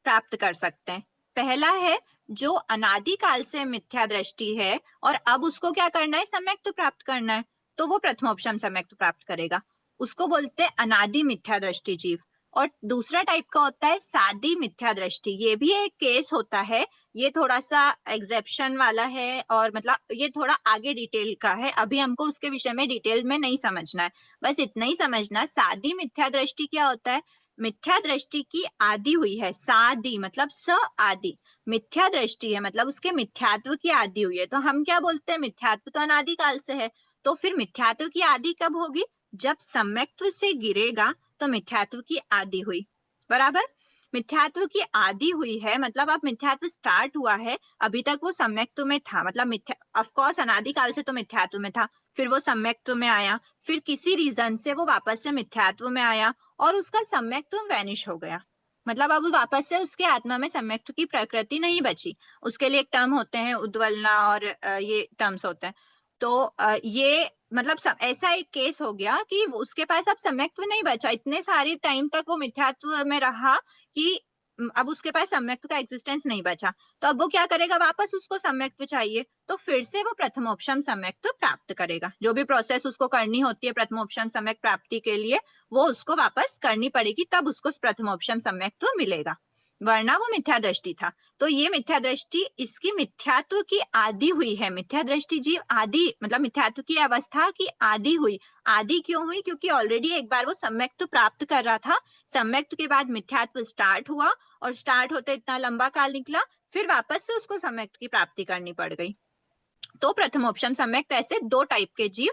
प्राप्त कर सकते हैं। पहला है जो अनादि काल से मिथ्या दृष्टि है और अब उसको क्या करना है, सम्यक्त्व प्राप्त करना है, तो वो प्रथमोपशम सम्यक्त्व प्राप्त करेगा, उसको बोलते हैं अनादि मिथ्या दृष्टि जीव। और दूसरा टाइप का होता है सादी मिथ्या दृष्टि, ये भी एक केस होता है, ये थोड़ा सा एग्जेप्शन वाला है और मतलब ये थोड़ा आगे डिटेल का है, अभी हमको उसके विषय में डिटेल में नहीं समझना है, बस इतना ही समझना। सादी मिथ्या दृष्टि क्या होता है, मिथ्या दृष्टि की आदि हुई है, सादी मतलब स आदि, मिथ्या दृष्टि है मतलब उसके मिथ्यात्व की आदि हुई है, तो हम क्या बोलते हैं, मिथ्यात्व तो अनादि काल से है, तो फिर मिथ्यात्व की आदि कब होगी, जब सम्यक्त्व से गिरेगा तो मिथ्यात्व की आदि हुई, बराबर। मिथ्यात्व की आदि हुई है मतलब अब मिथ्यात्व स्टार्ट हुआ है, अभी तक वो सम्यक्त्व में था, मतलब मिथ्या ऑफ कोर्स अनादि काल से तो मिथ्यात्व में था, फिर वो सम्यक्त्व में आया, फिर किसी रीजन से वो वापस से मिथ्यात्व में आया और उसका सम्यक्त्व वैनिश हो गया, मतलब अब वापस से उसके आत्मा में सम्यक्त्व की प्रकृति नहीं बची। उसके लिए एक टर्म होते हैं उद्वलना और ये टर्म्स होते हैं। तो ये मतलब ऐसा एक केस हो गया कि उसके पास अब सम्यक्त्व नहीं बचा, इतने सारे टाइम तक वो मिथ्यात्व में रहा कि अब उसके पास सम्यक्त्व का एग्जिस्टेंस नहीं बचा, तो अब वो क्या करेगा, वापस उसको सम्यक्त्व चाहिए, तो फिर से वो प्रथमोपशम सम्यक्त्व प्राप्त करेगा। जो भी प्रोसेस उसको करनी होती है प्रथमोपशम सम्यक प्राप्ति के लिए, वो उसको वापस करनी पड़ेगी, तब उसको प्रथमोपशम सम्यक्त्व मिलेगा, वरना वो मिथ्या दृष्टि था। तो ये मिथ्या दृष्टि इसकी मिथ्यात्व की आदि हुई है, मिथ्या दृष्टि जीव आदि मतलब मिथ्यात्व की अवस्था की आदि हुई। आदि क्यों हुई, क्योंकि ऑलरेडी एक बार वो सम्यक्त्व प्राप्त कर रहा था, सम्यक्त्व के बाद मिथ्यात्व स्टार्ट हुआ और स्टार्ट होते इतना लंबा काल निकला, फिर वापस से उसको सम्यक्त्व की प्राप्ति करनी पड़ गई। तो प्रथमोपशम सम्यक्त्व ऐसे 2 टाइप के जीव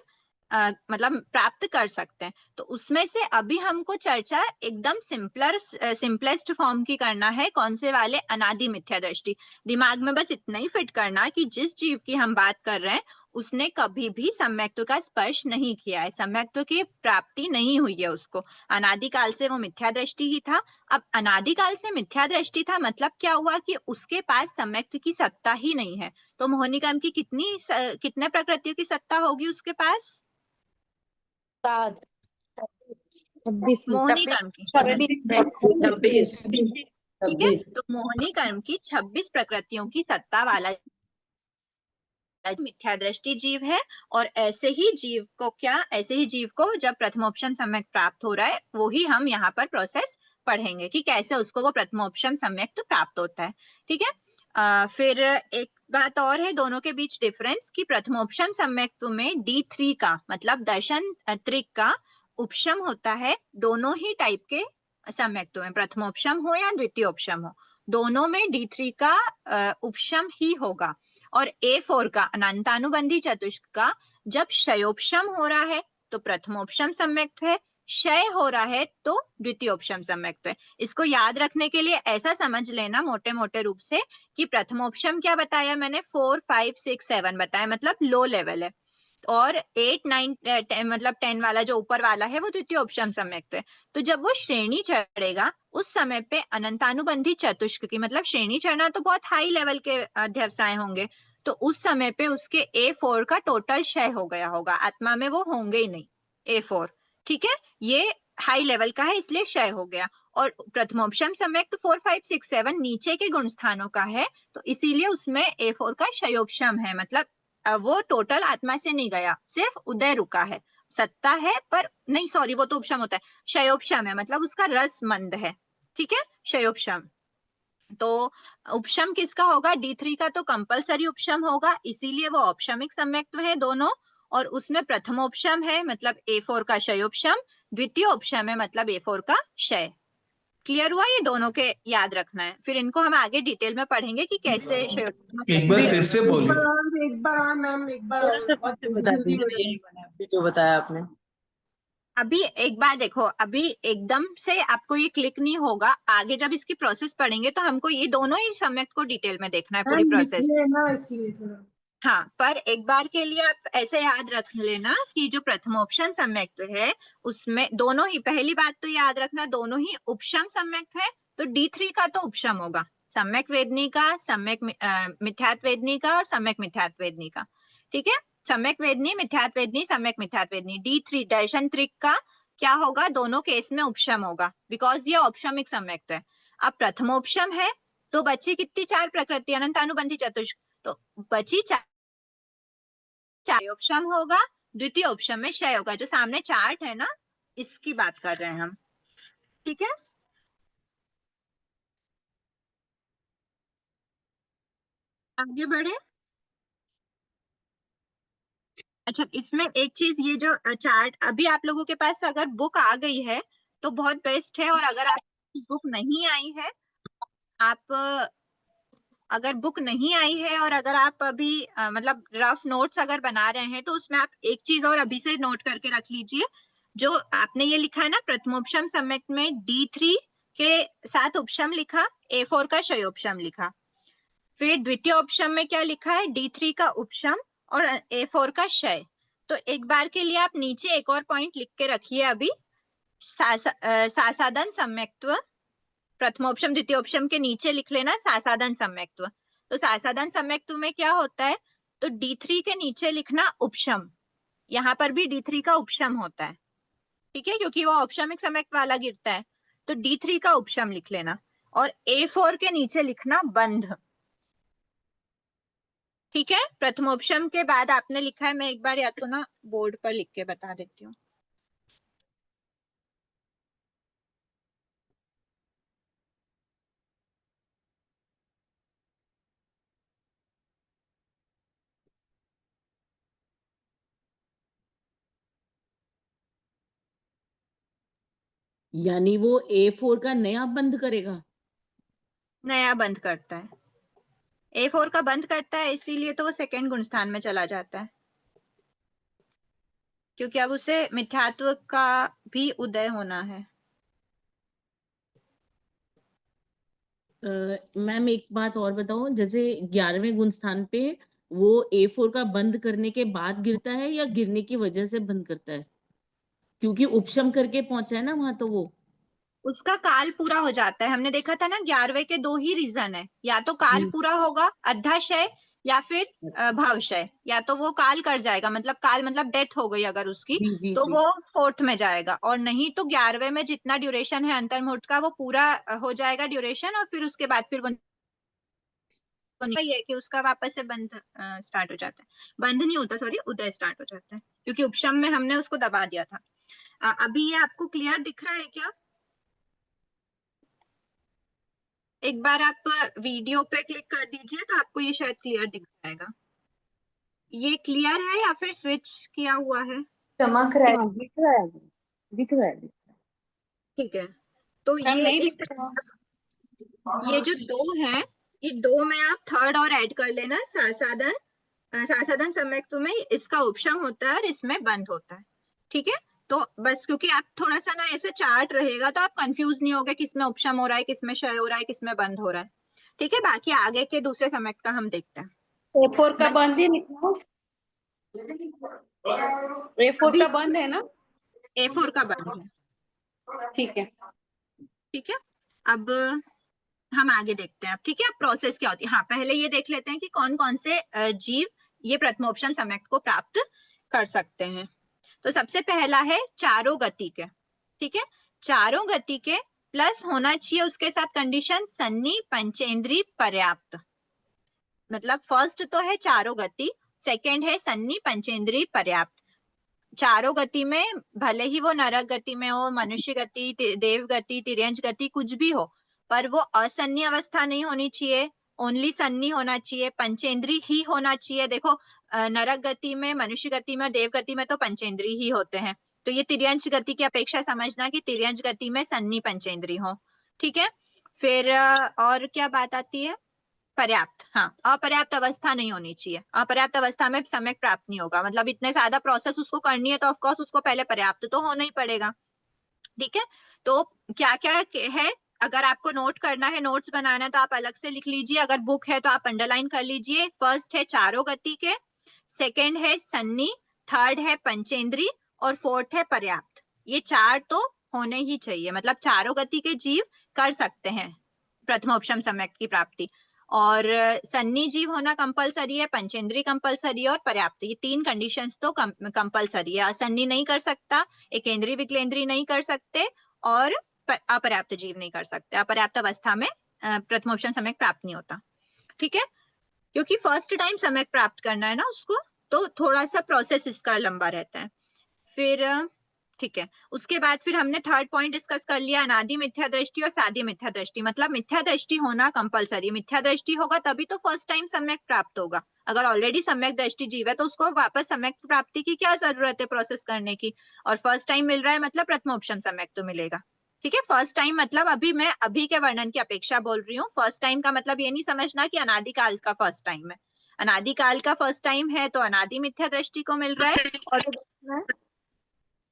मतलब प्राप्त कर सकते हैं। तो उसमें से अभी हमको चर्चा एकदम सिंपलेस्ट फॉर्म की करना है, कौन से वाले, अनादि मिथ्या दृष्टि। दिमाग में बस इतना ही फिट करना कि जिस जीव की हम बात कर रहे हैं उसने कभी भी सम्यक्त्व का स्पर्श नहीं किया है, सम्यक्त्व की प्राप्ति नहीं हुई है उसको, अनादिकाल से वो मिथ्या दृष्टि ही था। अब अनादिकाल से मिथ्या दृष्टि था मतलब क्या हुआ कि उसके पास सम्यक्त्व की सत्ता ही नहीं है, तो मोहिनी कर्म की कितने प्रकृतियों की सत्ता होगी उसके पास, 7, मोहिनी कर्म की 26 ठीक है, तो मोहिनी कर्म की 26 प्रकृतियों की सत्ता वाला मिथ्या दृष्टि जीव है, और ऐसे ही जीव को जब प्रथमोपशम सम्यक प्राप्त हो रहा है, वो ही हम यहाँ पर प्रोसेस पढ़ेंगे कि कैसे उसको वो प्रथमोपशम सम्यक तो प्राप्त होता है। ठीक है। फिर एक बात और है दोनों के बीच डिफरेंस कि प्रथमोपशम सम्यक्त्व में D3 का मतलब दर्शन त्रिक का उपशम होता है दोनों ही टाइप के सम्यक्त्व में, प्रथमोपशम हो या द्वितीयोपशम हो, दोनों में D3 का उपशम ही होगा। और A4 का अनंतानुबंधी चतुष्क का जब क्षयोपशम हो रहा है तो प्रथमोपशम सम्यक्त्व है, क्षय हो रहा है तो द्वितीयोपशम सम्यक्त्व है। इसको याद रखने के लिए ऐसा समझ लेना मोटे मोटे रूप से कि प्रथमोपशम क्या बताया मैंने, 4, 5, 6, 7 बताया, मतलब लो लेवल है, और 8, 9, 10 मतलब 10 वाला जो ऊपर वाला है वो द्वितीयोपशम सम्यक्त्व है। तो जब वो श्रेणी चढ़ेगा उस समय पे अनंतानुबंधी चतुष्क की मतलब श्रेणी चढ़ना तो बहुत हाई लेवल के अध्यवसाय होंगे, तो उस समय पे उसके A4 का टोटल क्षय हो गया होगा, आत्मा में वो होंगे ही नहीं A4। ठीक है, ये हाई लेवल का है इसलिए क्षय हो गया। और प्रथमोपशम सम्यक्त्व 4, 5, 6, 7 नीचे के गुण स्थानों का है, तो इसीलिए उसमें A4 का क्षयोपशम है, मतलब वो टोटल आत्मा से नहीं गया, सिर्फ उदय रुका है, सत्ता है पर नहीं, सॉरी वो तो उपशम होता है, क्षयोपशम है मतलब उसका रस मंद है। ठीक है, क्षयोपशम। तो उपशम किसका होगा, D3 का तो कंपलसरी उपशम होगा, इसीलिए वो औपशमिक सम्यक्त्व है दोनों, और उसमें प्रथमोपशम है मतलब A4 का क्षयोपशम, द्वितीय उपशम है मतलब A4 का क्षय। क्लियर हुआ, ये दोनों के याद रखना है, फिर इनको हम आगे डिटेल में पढ़ेंगे कि कैसे एक बार फिर से बोलिए। एक बार मैम, एक बार थोड़ा सा फिर से बता दीजिए जो बताया आपने। अभी एक बार देखो, अभी एकदम से आपको ये क्लिक नहीं होगा, आगे जब इसकी प्रोसेस पढ़ेंगे तो हमको ये दोनों ही सम्यक को डिटेल में देखना है पूरी प्रोसेस। हाँ, पर एक बार के लिए आप ऐसे याद रख लेना कि जो प्रथमोपशम सम्यक्त्व है उसमें दोनों ही, पहली बात तो याद रखना दोनों ही उपशम सम्यक्त्व है, तो D3 का तो उपशम होगा, सम्यक वेदनी का, सम्यक मिथ्यात्व वेदनी का और सम्यक मिथ्यात्व वेदनी का। ठीक है, सम्यक वेदनी, मिथ्यात्व वेदनी, सम्यक मिथ्यात्व वेदनी, D3 दर्शन त्रिक का क्या होगा, दोनों केस में उपशम होगा, बिकॉज ये औपशमिक सम्यक्त्व है। अब प्रथमोपशम है तो बची कितनी, 4 प्रकृति अनंतानुबंधी चतुष्क, तो बची क्षयोपशम होगा, द्वितीय उपशम में क्षय होगा, जो सामने चार्ट है ना इसकी बात कर रहे हैं हम। ठीक है, आगे बढ़े। अच्छा, इसमें एक चीज, ये जो चार्ट अभी आप लोगों के पास अगर बुक आ गई है तो बहुत बेस्ट है, और अगर आप बुक नहीं आई है, आप अगर बुक नहीं आई है और अगर आप अभी मतलब रफ नोट्स अगर बना रहे हैं तो उसमें आप एक चीज और अभी से नोट करके रख लीजिए, जो आपने ये लिखा है ना प्रथमोपशम सम्यक्त्व में D3 के साथ उपशम लिखा, A4 का क्षयोपशम लिखा, फिर द्वितीय उपशम में क्या लिखा है, D3 का उपशम और A4 का क्षय। तो एक बार के लिए आप नीचे एक और पॉइंट लिख के रखिए अभी, सासादन सम्यक्त्व, प्रथमोपशम द्वितीयोपशम के नीचे लिख लेना सासादन सम्यक्त्व। तो सासादन सम्यक्त्व में क्या होता है, तो D3 के नीचे लिखना उपशम, यहाँ पर भी D3 का उपशम होता है। ठीक है, क्योंकि वो औपशमिक सम्यक्त्व वाला गिरता है, तो D3 का उपशम लिख लेना, और A4 के नीचे लिखना बंध। ठीक है, प्रथमोपशम के बाद आपने लिखा है, मैं एक बार या तो ना बोर्ड पर लिख के बता देती हूँ। यानी वो A4 का नया बंद करेगा, नया बंद करता है, A4 का बंद करता है, इसीलिए तो वो सेकंड गुण स्थान में चला जाता है, क्योंकि अब उसे मिथ्यात्व का भी उदय होना है। मैम एक बात और बताओ, जैसे 11वें गुण स्थान पे वो A4 का बंद करने के बाद गिरता है या गिरने की वजह से बंद करता है, क्योंकि उपशम करके पहुंचा है ना वहां, तो वो उसका काल पूरा हो जाता है, हमने देखा था ना 11वें के 2 ही रीजन है, या तो काल पूरा होगा अध्याशय या फिर भावशय, या तो वो काल कर जाएगा, मतलब काल मतलब डेथ हो गई अगर उसकी, तो वो 4th में जाएगा, और नहीं तो 11वें में जितना ड्यूरेशन है अंतर्मुहूर्त का वो पूरा हो जाएगा ड्यूरेशन, और फिर उसके बाद फिर वो नहीं है कि उसका वापस से बंध स्टार्ट हो जाता है, बंध नहीं होता, सॉरी, उदय स्टार्ट हो जाता है, क्योंकि उपशम में हमने उसको दबा दिया था। अभी ये आपको क्लियर दिख रहा है क्या? एक बार आप वीडियो पे क्लिक कर दीजिए तो आपको ये शायद क्लियर दिख जाएगा। ये क्लियर है या फिर स्विच किया हुआ है? चमक रहा है। हाँ, दिख रहा है, दिख रहा है। ठीक है, तो मैम ये नहीं इस दिख रहा। ये जो दो हैं, ये दो में आप थर्ड और ऐड कर लेना, सासाधन सम्यक्त्व में इसका उपशम होता है और इसमें बंद होता है। ठीक है, तो बस क्योंकि आप थोड़ा सा ना ऐसे चार्ट रहेगा तो आप कंफ्यूज नहीं होगे किसमें उपशम हो रहा है, किसमें क्षय हो रहा है, किसमें बंद हो रहा है। ठीक है, बाकी आगे के दूसरे सम्यक्त का हम देखते हैं। A4 का बंद ही निकला। A4 का बंद है ना? A4 का बंद है। ठीक है। ठीक है, अब हम आगे देखते हैं। अब ठीक है, अब प्रोसेस क्या होती है। हाँ, पहले ये देख लेते हैं कि कौन कौन से जीव ये प्रथमोपशम सम्यक्त को प्राप्त कर सकते हैं। तो सबसे पहला है चारों गति के। ठीक है, चारों गति के प्लस होना चाहिए उसके साथ कंडीशन सन्नी पंचेंद्री पर्याप्त। मतलब फर्स्ट तो है चारों गति, सेकंड है सन्नी पंचेंद्री पर्याप्त। चारों गति में भले ही वो नरक गति में हो, मनुष्य गति, देव गति, तिर्यंच गति, कुछ भी हो, पर वो असन्नी अवस्था नहीं होनी चाहिए, ओनली सन्नी होना चाहिए, पंचेंद्री ही होना चाहिए। देखो नरक गति में, मनुष्य गति में, देव गति में तो पंचेंद्री ही होते हैं, तो ये तिर्यंच गति की अपेक्षा समझना कि तिर्यंच गति में सन्नी पंचेंद्री हो। ठीक है, फिर और क्या बात आती है? पर्याप्त। हाँ, अपर्याप्त अवस्था नहीं होनी चाहिए, अपर्याप्त अवस्था में सम्यक प्राप्त नहीं होगा। मतलब इतने ज्यादा प्रोसेस उसको करनी है तो ऑफकोर्स उसको पहले पर्याप्त तो होना ही पड़ेगा। ठीक है, तो क्या क्या है, अगर आपको नोट करना है, नोट्स बनाना है तो आप अलग से लिख लीजिए, अगर बुक है तो आप अंडरलाइन कर लीजिए। फर्स्ट है चारों गति के, सेकेंड है सन्नी, थर्ड है पंचेंद्री और फोर्थ है पर्याप्त। ये चार तो होने ही चाहिए, मतलब चारों गति के जीव कर सकते हैं प्रथमोपशम सम्यक की प्राप्ति। और सन्नी जीव होना कंपलसरी है, पंचेंद्री कंपलसरी है और पर्याप्त, ये तीन कंडीशंस तो कंपलसरी है। असन्नी नहीं कर सकता, एकेंद्री विकलेंद्री नहीं कर सकते और अपर्याप्त जीव नहीं कर सकते। अपर्याप्त अवस्था में प्रथमोपशम सम्यक प्राप्त नहीं होता। ठीक है, क्योंकि फर्स्ट टाइम सम्यक प्राप्त करना है ना उसको, तो थोड़ा सा प्रोसेस इसका लंबा रहता है। फिर ठीक है, उसके बाद फिर हमने थर्ड पॉइंट डिस्कस कर लिया, अनादि मिथ्या दृष्टि और सादी मिथ्या दृष्टि। मतलब मिथ्या दृष्टि होना कंपलसरी, मिथ्या दृष्टि होगा तभी तो फर्स्ट टाइम सम्यक प्राप्त होगा। अगर ऑलरेडी सम्यक दृष्टि जीव है तो उसको वापस सम्यक प्राप्ति की क्या जरूरत है प्रोसेस करने की, और फर्स्ट टाइम मिल रहा है मतलब प्रथमोपशम सम्यक तो मिलेगा। ठीक है, फर्स्ट टाइम मतलब अभी मैं अभी के वर्णन की अपेक्षा बोल रही हूँ। फर्स्ट टाइम का मतलब ये नहीं समझना कि अनादिकाल का फर्स्ट टाइम है। अनादिकाल का फर्स्ट टाइम है तो अनादि मिथ्या दृष्टि को मिल रहा है, और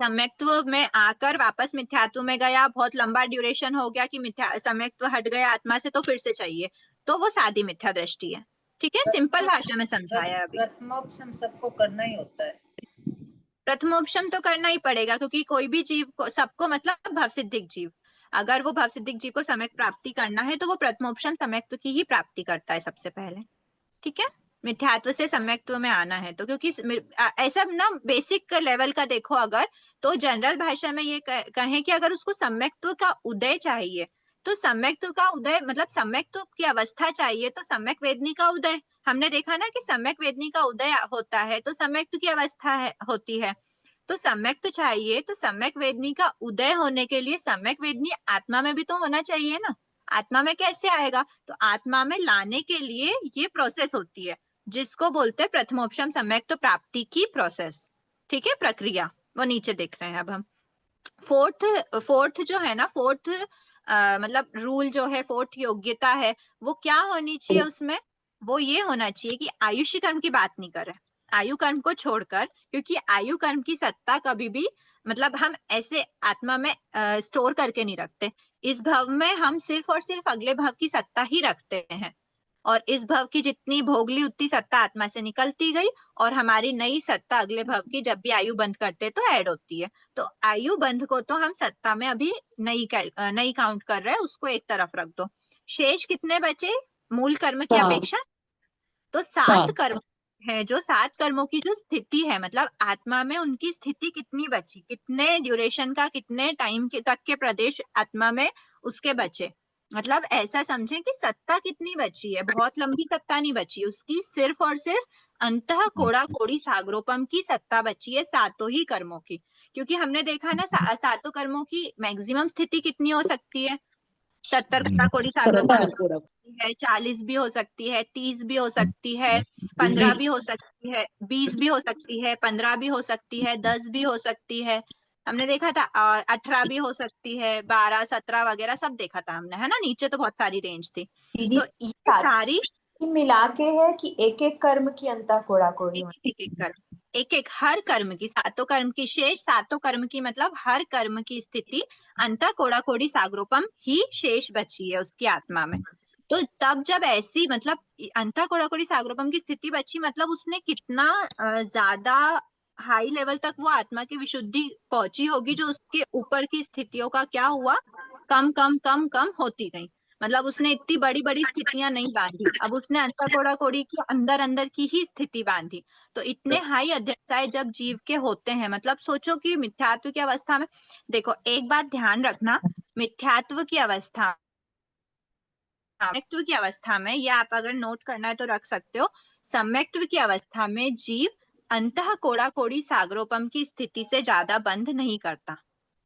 सम्यक्त्व में आकर वापस मिथ्यात्व में गया, बहुत लंबा ड्यूरेशन हो गया कि मिथ्या सम्यक्त्व हट गया आत्मा से तो फिर से चाहिए, तो वो सादी मिथ्या दृष्टि है। ठीक है, सिंपल भाषा में समझाया अभी। प्रथमोपशम सबको करना ही होता है। प्रथमोपशम तो करना ही पड़ेगा, क्योंकि कोई भी जीव को, सबको मतलब भवसिद्धिक जीव, अगर वो भवसिद्धिक जीव को सम्यक प्राप्ति करना है तो वो प्रथमोपशम सम्यक्त्व की ही प्राप्ति करता है सबसे पहले। ठीक है, मिथ्यात्व से सम्यक्त्व में आना है तो, क्योंकि ऐसा ना बेसिक लेवल का देखो अगर, तो जनरल भाषा में ये कहें कि अगर उसको सम्यक्त्व का उदय चाहिए तो सम्यक्त्व का उदय मतलब सम्यक्त्व की अवस्था चाहिए तो सम्यक वेदनी का उदय। हमने देखा ना कि सम्यक वेदनी का उदय होता है तो सम्यक्त्व की अवस्था होती है। तो सम्यक्त्व चाहिए तो सम्यक वेदनी का उदय होने के लिए सम्यक वेदनी आत्मा में भी तो होना चाहिए ना। आत्मा में कैसे आएगा? तो आत्मा में लाने के लिए ये प्रोसेस होती है जिसको बोलते हैं प्रथमोपशम सम्यक्त्व प्राप्ति की प्रोसेस। ठीक है, प्रक्रिया वो नीचे देख रहे हैं। अब हम फोर्थ जो है ना, फोर्थ मतलब रूल जो है, फोर्थ योग्यता है, वो क्या होनी चाहिए उसमें? वो ये होना चाहिए कि आयुष्य कर्म की बात नहीं कर रहे, आयु कर्म को छोड़कर, क्योंकि आयु कर्म की सत्ता कभी भी मतलब हम ऐसे आत्मा में स्टोर करके नहीं रखते। इस भव में हम सिर्फ और सिर्फ अगले भव की सत्ता ही रखते हैं, और इस भव की जितनी भोग ली उतनी सत्ता आत्मा से निकलती गई, और हमारी नई सत्ता अगले भव की जब भी आयु बंद करते तो ऐड होती है। तो आयु बंध को तो हम सत्ता में अभी नई काउंट कर रहे हैं, उसको एक तरफ रख दो। शेष कितने बचे मूल कर्म की अपेक्षा? तो 7 कर्म है, जो 7 कर्मों की जो स्थिति है, मतलब आत्मा में उनकी स्थिति कितनी बची, कितने ड्यूरेशन का, कितने टाइम तक के प्रदेश आत्मा में उसके बचे, मतलब ऐसा समझें कि सत्ता कितनी बची है, बहुत लंबी सत्ता नहीं बची, उसकी सिर्फ और सिर्फ अंतः कोड़ा कोड़ी सागरोपम की सत्ता बची है, सातों ही कर्मों की। क्योंकि हमने देखा ना सातों कर्मों की मैक्सिमम स्थिति कितनी हो सकती है, 70 कोड़ा कोड़ी सागरोपम है, 40 भी हो सकती है, 30 भी हो सकती है, 15 भी हो सकती है, 20 भी हो सकती है, 15 भी हो सकती है, 10 भी हो सकती है। हमने देखा था 18 भी हो सकती है, 12, 17 वगैरह सब देखा था हमने, है ना। नीचे तो बहुत सारी रेंज थी। दीदी तो ये सारी मिला के है कि एक एक कर्म की अंता कोड़ा कोड़ी एक कर्म, एक हर कर्म की, सातों कर्म की, शेष सातों कर्म की, मतलब हर कर्म की स्थिति अंतः कोड़ा कोड़ी सागरोपम ही शेष बची है उसकी आत्मा में। तो तब जब ऐसी मतलब अंतः कोड़ा कोड़ी सागरोपम की स्थिति बची, मतलब उसने कितना ज्यादा हाई लेवल तक वो आत्मा की विशुद्धि पहुंची होगी, जो उसके ऊपर की स्थितियों का क्या हुआ, कम कम कम कम होती गई। मतलब उसने इतनी बड़ी बड़ी स्थितियां नहीं बांधी, अब उसने अंतः कोड़ा कोड़ी के अंदर अंदर की ही स्थिति बांधी। तो इतने हाई अध्याय जब जीव के होते हैं, मतलब सोचो कि मिथ्यात्व की अवस्था में, देखो एक बात ध्यान रखना, मिथ्यात्व की अवस्था, सम्यक्त्व की अवस्था में, या आप अगर नोट करना है तो रख सकते हो, सम्यक्त्व की अवस्था में जीव अंतः कोड़ा कोड़ी सागरोपम की स्थिति से ज्यादा बंध नहीं करता।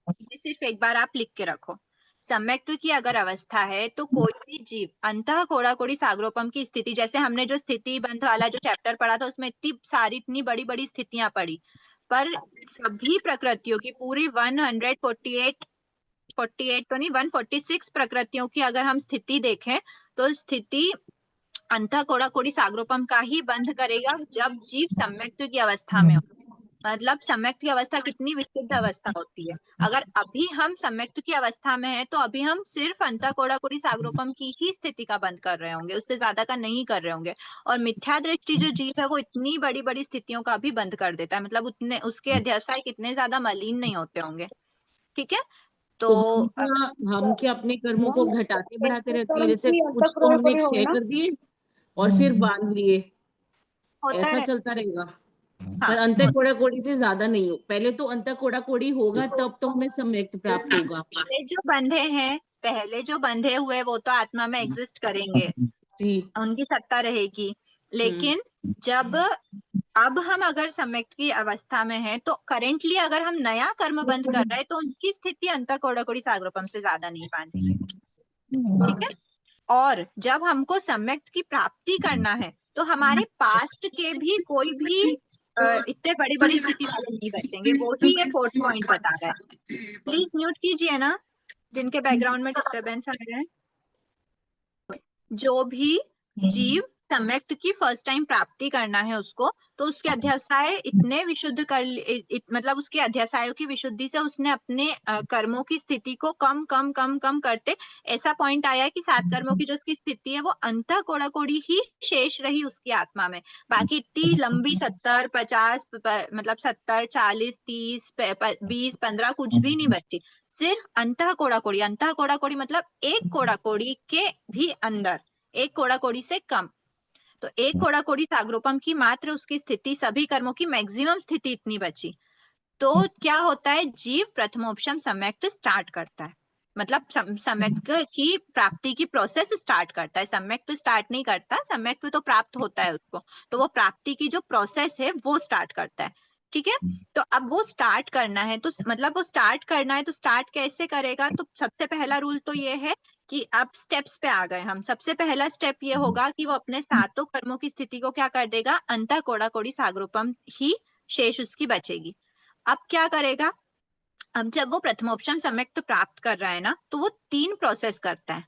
ये सिर्फ एक बार आप लिख के रखो। सम्यक्त्व की अगर अवस्था है तो कोई भी जीव अंतः कोड़ा कोड़ी सागरोपम की स्थिति, जैसे हमने जो स्थिति बंध वाला जो चैप्टर पढ़ा था उसमें इतनी सारी इतनी बड़ी बड़ी स्थितियां पढ़ी, पर सभी प्रकृतियों की पूरी 148 तो नहीं 146 प्रकृतियों की अगर हम स्थिति देखें तो स्थिति अंतः कोड़ा कोड़ी सागरोपम का ही बंध करेगा जब जीव सम्यक्त्व की अवस्था में हो। मतलब सम्यक्त्व की अवस्था कितनी विशुद्ध अवस्था होती है। अगर अभी हम सम्यक्त्व की अवस्था में है तो अभी हम सिर्फ अंतः कोड़ा कोड़ी सागरोपम की ही स्थिति का बंद कर रहे होंगे, उससे ज्यादा का नहीं कर रहे होंगे। और मिथ्या दृष्टि जो जीव है वो इतनी बड़ी बड़ी स्थितियों का भी बंद कर देता है, मतलब उतने उसके अध्याय कितने ज्यादा मलिन नहीं होते होंगे। ठीक है, तो हम क्या अपने कर्मों को घटाते बढ़ाते रहते हैं, जैसे की कुछ तो हमने क्षय कर दिए और फिर बांध लिए, होता ऐसा है। चलता रहेगा। हाँ, पर अंत कोड़ा कोड़ी से ज्यादा नहीं हो, पहले तो अंत कोड़ा कोड़ी होगा तब तो हमें सम्यक्त प्राप्त होगा। पहले जो बंधे हुए वो तो आत्मा में एग्जिस्ट करेंगे जी, उनकी सत्ता रहेगी, लेकिन जब अब हम अगर सम्यक्त की अवस्था में हैं तो करेंटली अगर हम नया कर्म बंद कर रहे हैं तो उनकी स्थिति अंतः कोड़ा कोड़ी सागरोपम से ज्यादा नहीं बांधेगी। ठीक है, और जब हमको सम्यक्त की प्राप्ति करना है तो हमारे पास्ट के भी कोई भी इतने बड़ी बड़ी स्थिति वाले नहीं बचेंगे, वो ही ये 4th पॉइंट बता रहा है। प्लीज म्यूट कीजिए ना जिनके बैकग्राउंड में डिस्टरबेंस आ रहा है। जो भी जीव सम्यक्त की फर्स्ट टाइम प्राप्ति करना है उसको, तो उसके अध्याय इतने विशुद्ध कर मतलब उसके अध्यायों की विशुद्धि से उसने अपने कर्मों की स्थिति को कम कम कम कम करते ऐसा पॉइंट आया कि 7 कर्मों की जो उसकी स्थिति है वो अंतः कोड़ा कोड़ी ही शेष रही उसकी आत्मा में। बाकी इतनी लंबी 70, 50 मतलब 70, 40, 30, 20, 15 कुछ भी नहीं बची, सिर्फ अंतः कोड़ा कोड़ी मतलब एक कोड़ा कोड़ी के भी अंदर, एक कोड़ा कोड़ी से कम। तो एक कोड़ा कोड़ी सागरोपम की मात्र उसकी स्थिति, सभी कर्मों की मैक्सिमम स्थिति इतनी बची। तो क्या होता है, जीव प्रथमोपशम सम्यक्त स्टार्ट करता है, मतलब सम्यक्त की प्राप्ति की प्रोसेस स्टार्ट करता है। सम्यक्त स्टार्ट नहीं करता, सम्यक्त तो प्राप्त होता है उसको, तो वो प्राप्ति की जो प्रोसेस है वो स्टार्ट करता है। ठीक है, तो अब वो स्टार्ट करना है तो मतलब वो स्टार्ट करना है तो स्टार्ट कैसे करेगा, तो सबसे पहला रूल तो ये है कि अब स्टेप्स पे आ गए हम। सबसे पहला स्टेप ये होगा कि वो अपने सातों कर्मों की स्थिति को क्या कर देगा, अंतः कोड़ा कोड़ी सागरोपम ही शेष उसकी बचेगी। अब क्या करेगा, अब जब वो प्रथमोपशम सम्यक्त प्राप्त कर रहा है ना तो वो 3 प्रोसेस करता है,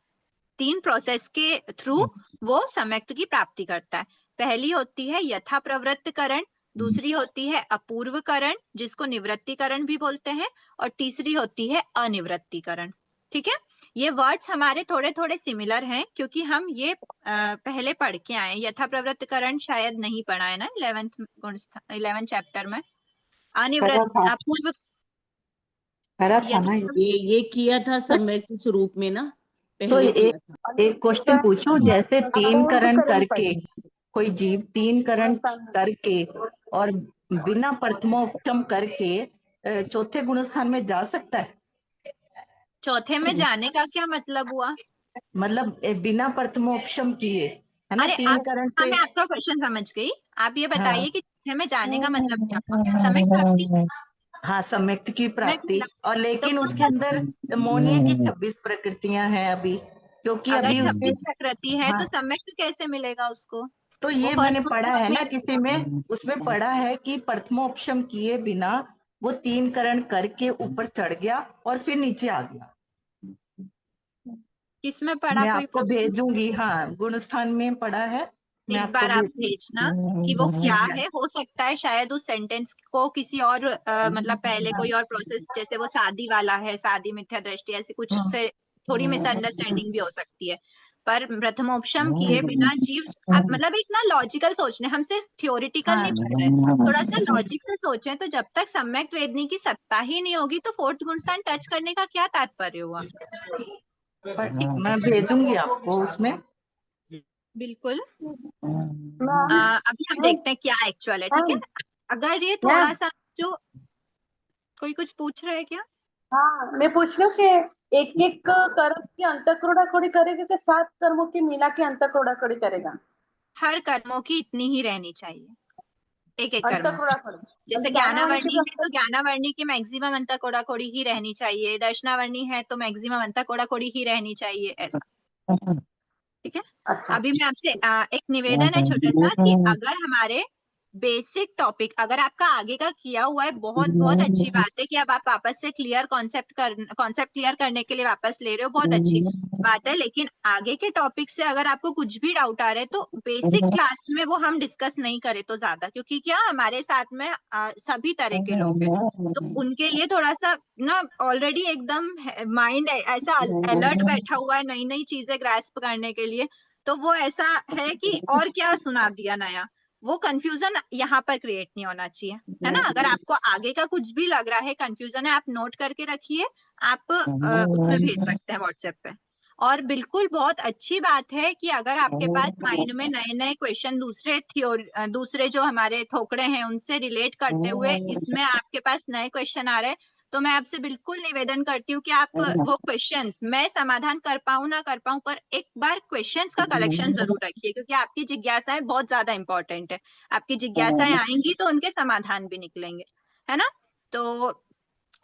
3 प्रोसेस के थ्रू वो सम्यक्त की प्राप्ति करता है। पहली होती है यथा प्रवृत्तकरण, दूसरी होती है अपूर्वकरण जिसको निवृत्तिकरण भी बोलते हैं, और तीसरी होती है अनिवृत्तिकरण। ठीक है, ये वर्ड्स हमारे थोड़े थोड़े सिमिलर हैं क्योंकि हम ये पहले पढ़ के आए। यथा प्रवृत्तकरण शायद नहीं पढ़ा है ना 11th चैप्टर में। अपूर्व था ना ये किया था सम्यक्त स्वरूप में ना, तो पहले किया था। एक क्वेश्चन पूछूं, जैसे 3 करण करके कोई जीव 3 करण करके और बिना प्रथमोपशम करके चौथे गुण स्थान में जा सकता है? चौथे में जाने का क्या मतलब हुआ? मतलब बिना प्रथमोपशम किए, है ना, अरे तीन आप, करण हाँ से। मैं आपका क्वेश्चन समझ गई। आप ये हाँ बताइए कि छठे में जाने का मतलब क्या होता है? सम्यक प्राप्ति। हाँ, सम्यक्त की प्राप्ति। और तो लेकिन उसके अंदर मोनिया की 26 प्रकृतियां हैं अभी, क्योंकि अगर अभी उसके 26 प्रकृति है हाँ, तो सम्यक कैसे मिलेगा उसको? तो वो ये मैंने फर्स्ट पढ़ा है ना में किसी में, उसमें पढ़ा है कि प्रथमोपशम किए बिना वो तीन करण करके ऊपर चढ़ गया और फिर नीचे आ गया। किसमें पढ़ा मैं कोई? आपको भेजूंगी, हाँ, गुणस्थान में पढ़ा है, मैं एक आपको बार आप भेजूंगी। भेजना कि वो क्या है। हो सकता है शायद उस सेंटेंस को किसी और मतलब पहले कोई और प्रोसेस, जैसे वो शादी वाला है, शादी मिथ्या दृष्टि, ऐसी कुछ से थोड़ी मिसअंडरस्टैंडिंग भी हो सकती है। पर प्रथमोपशम किए बिना जीव, अब मतलब एक ना लॉजिकल सोचने, हम सिर्फ थ्योरिटिकल नहीं पढ़ रहे, थोड़ा सा लॉजिक से सोचें। तो जब तक सम्यक वेदनी की सत्ता ही नहीं होगी तो फोर्थ गुणस्थान टच करने का क्या तात्पर्य हुआ? मैं भेजूंगी आपको उसमें। बिल्कुल। अभी हम देखते हैं क्या एक्चुअल है, ठीक है? अगर ये थोड़ा सा जो, कोई कुछ पूछ रहा है क्या? हाँ, मैं पूछ रही हूँ कि एक एक कर्म की अंतःक्रोड़ाखोड़ी करेगा कि 7 कर्मों की मिला के अंतःक्रोड़ाखोड़ी करेगा? हर कर्मों की इतनी ही रहनी चाहिए, एक एक कर्मों की। अंतःक्रोड़ाखोड़ी जैसे ज्ञानावली की ज्ञानावर्णी है तो ज्ञानावर्णी की मैक्सिमम अंतःक्रोड़ाखोड़ी ही रहनी चाहिए, दर्शनावर्णी है तो मैक्सिमम अंतःक्रोड़ाखोड़ी ही रहनी चाहिए, ऐसा। ठीक है। अच्छा। अभी मैं आपसे एक निवेदन है छोटा सा, कि अगर हमारे बेसिक टॉपिक, अगर आपका आगे का किया हुआ है, बहुत बहुत अच्छी बात है कि अब आप वापस से कॉन्सेप्ट क्लियर करने के लिए वापस ले रहे हो, बहुत अच्छी बात है। लेकिन आगे के टॉपिक से अगर आपको कुछ भी डाउट आ रहा है तो बेसिक क्लास में वो हम डिस्कस नहीं करें तो ज्यादा, क्योंकि क्या हमारे साथ में सभी तरह के लोग हैं, तो उनके लिए थोड़ा सा ना ऑलरेडी एकदम माइंड ऐसा अलर्ट बैठा हुआ है नई नई चीजें ग्रास्प करने के लिए। तो वो ऐसा है कि और क्या सुना दिया नया, वो कंफ्यूजन यहाँ पर क्रिएट नहीं होना चाहिए, है ना? अगर आपको आगे का कुछ भी लग रहा है, कंफ्यूजन है, आप नोट करके रखिए, आप उसमें भेज सकते हैं व्हाट्सएप पे। और बिल्कुल बहुत अच्छी बात है कि अगर आपके पास माइंड में नए नए क्वेश्चन दूसरे जो हमारे थोकड़े हैं उनसे रिलेट करते हुए इसमें आपके पास नए क्वेश्चन आ रहे हैं, तो मैं आपसे बिल्कुल निवेदन करती हूँ कि आप वो क्वेश्चंस, मैं समाधान कर पाऊं ना कर पाऊं, पर एक बार क्वेश्चंस का कलेक्शन जरूर रखिए, क्योंकि आपकी जिज्ञासाएं बहुत ज्यादा इंपॉर्टेंट है। आपकी जिज्ञासाएं आएंगी तो उनके समाधान भी निकलेंगे, है ना? तो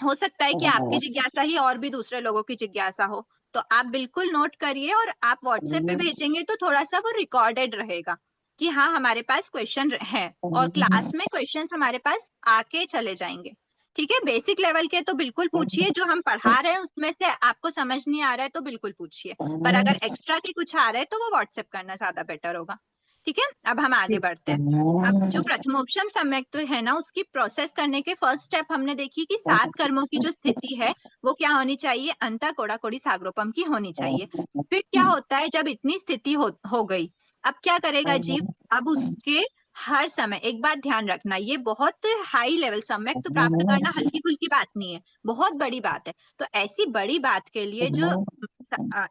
हो सकता है कि आपकी जिज्ञासा ही और भी दूसरे लोगों की जिज्ञासा हो, तो आप बिल्कुल नोट करिए और आप व्हाट्सएप पे भेजेंगे तो थोड़ा सा वो रिकॉर्डेड रहेगा कि हाँ हमारे पास क्वेश्चन है, और क्लास में क्वेश्चन हमारे पास आके चले जाएंगे। ठीक है, बेसिक लेवल के तो बिल्कुल पूछिए, जो हम पढ़ा रहे हैं उसमें से आपको समझ नहीं आ रहा है तो बिल्कुल पूछिए, पर अगर एक्स्ट्रा के कुछ आ रहा है तो वो व्हाट्सएप करना ज्यादा बेटर होगा। ठीक है, अब हम आगे बढ़ते हैं। अब जो प्रथमोपशम सम्यक्त है ना, उसकी प्रोसेस करने के फर्स्ट स्टेप हमने देखी कि 7 कर्मों की जो स्थिति है वो क्या होनी चाहिए, अंतः कोड़ाकोड़ी साग्रोपम की होनी चाहिए। फिर क्या होता है, जब इतनी स्थिति हो गई, अब क्या करेगा जीव? अब उसके हर समय, एक बात ध्यान रखना, ये बहुत हाई लेवल सम्यक्त प्राप्त करना हल्की फुल्की बात नहीं है, बहुत बड़ी बात है। तो ऐसी बड़ी बात के लिए जो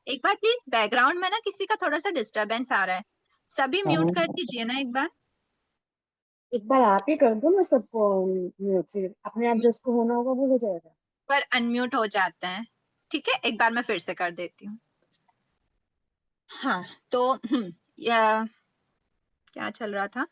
एक बार प्लीज बैकग्राउंड में ना किसी का थोड़ा सा डिस्टरबेंस आ रहा है, सभी म्यूट कर दीजिए ना एक बार। एक बार आप ही कर दो, मैं सबको म्यूट, फिर अपने आप जिसको होना होगा वो हो जाएगा। पर अनम्यूट हो जाते हैं। ठीक है, एक बार मैं फिर से कर देती हूँ। हाँ, तो क्या चल रहा था?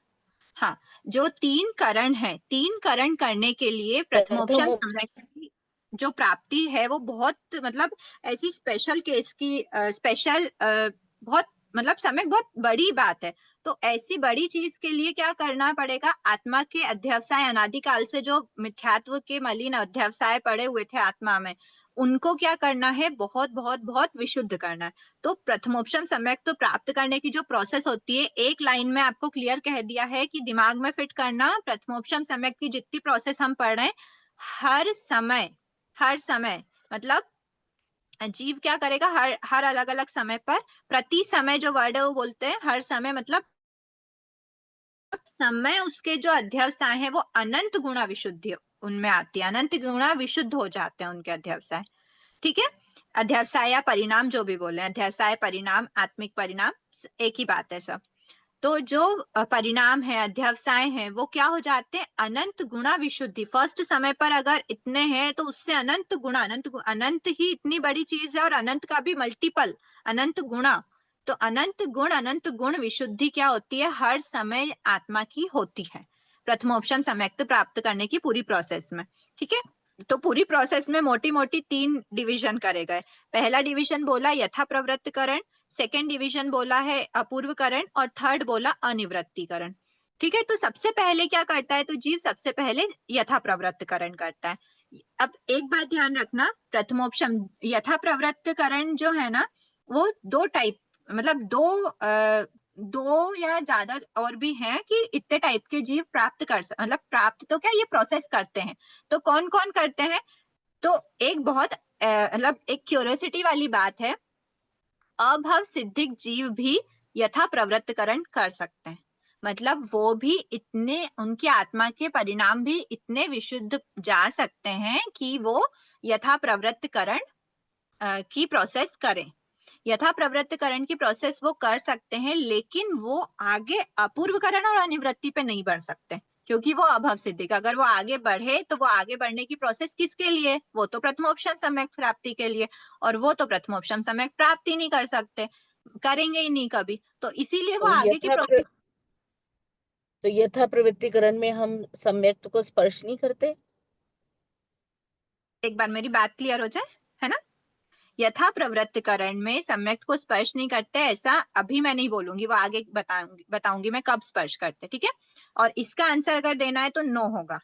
हाँ, जो 3 करण है, 3 करण करने के लिए प्रथमोपशम सम्यक्त की जो प्राप्ति है वो बहुत, मतलब ऐसी स्पेशल केस की स्पेशल बहुत, मतलब सम्यक बहुत बड़ी बात है। तो ऐसी बड़ी चीज के लिए क्या करना पड़ेगा? आत्मा के अध्यवसाय, अनादिकाल से जो मिथ्यात्व के मलिन अध्यवसाय पड़े हुए थे आत्मा में, उनको क्या करना है? बहुत बहुत बहुत विशुद्ध करना है। तो प्रथमोपशम सम्यक तो प्राप्त करने की जो प्रोसेस होती है, एक लाइन में आपको क्लियर कह दिया है कि दिमाग में फिट करना, प्रथमोपशम सम्यक की जितनी प्रोसेस हम पढ़ रहे हैं, हर समय मतलब जीव क्या करेगा? हर अलग अलग समय पर, प्रति समय जो वर्ड है वो बोलते हैं, हर समय मतलब समय उसके जो अध्यवसाय है वो अनंत गुणा विशुद्धि उनमें आती है, अनंत गुणा विशुद्ध हो जाते हैं उनके अध्यवसाय। ठीक है, अध्यवसाय या परिणाम जो भी बोले, अध्यवसाय परिणाम आत्मिक परिणाम एक ही बात है सब। तो जो परिणाम है, अध्यवसाय है, वो क्या हो जाते हैं? अनंत गुणा विशुद्धि। फर्स्ट समय पर अगर इतने हैं तो उससे अनंत गुणा, अनंत ही इतनी बड़ी चीज है और अनंत का भी मल्टीपल, अनंत गुणा। तो अनंत गुण विशुद्धि क्या होती है? हर समय आत्मा की होती है प्रथमोपशम सम्यक्त प्राप्त करने की पूरी प्रोसेस में। ठीक है, तो पूरी प्रोसेस में मोटी मोटी 3 डिवीजन करे गए। पहला डिवीजन बोला यथा प्रवृत्तकरण, सेकेंड डिवीजन बोला है अपूर्वकरण और थर्ड बोला अनिवृत्तिकरण। ठीक है, तो सबसे पहले क्या करता है? तो जीव सबसे पहले यथा प्रवृत्तकरण करता है। अब एक बात ध्यान रखना, प्रथमोपशम यथा प्रवृत्तकरण जो है ना, वो 2 टाइप, मतलब दो या ज्यादा और भी हैं कि इतने टाइप के जीव प्राप्त कर मतलब प्राप्त तो क्या, ये प्रोसेस करते हैं। तो कौन कौन करते हैं? तो एक बहुत मतलब एक क्यूरियोसिटी वाली बात है, अभव सिद्धिक जीव भी यथा प्रवृत्तकरण कर सकते हैं। मतलब वो भी इतने, उनकी आत्मा के परिणाम भी इतने विशुद्ध जा सकते हैं कि वो यथा प्रवृत्तकरण की प्रोसेस करें। यथा प्रवृत्तकरण की प्रोसेस वो कर सकते हैं, लेकिन वो आगे अपूर्वकरण और अनिवृत्ति पे नहीं बढ़ सकते, क्योंकि वो अभव सिद्धिक। अगर वो आगे बढ़े तो वो आगे बढ़ने की प्रोसेस किसके लिए? वो तो प्रथमोपशम सम्यक प्राप्ति के लिए, और वो तो प्रथमोपशम सम्यक प्राप्ति नहीं कर सकते, करेंगे ही नहीं कभी। तो इसीलिए वो आगे की प्रोसेस। तो यथा प्रवृत्तिकरण में हम सम्यक्त को स्पर्श नहीं करते? एक बार मेरी बात क्लियर हो जाए, है ना? यथा प्रवृत्तकरण में सम्यक्त को स्पर्श नहीं करते, ऐसा अभी मैं नहीं बोलूंगी, वो आगे बताऊंगी मैं कब स्पर्श करते। ठीक है, और इसका आंसर अगर देना है तो नो होगा।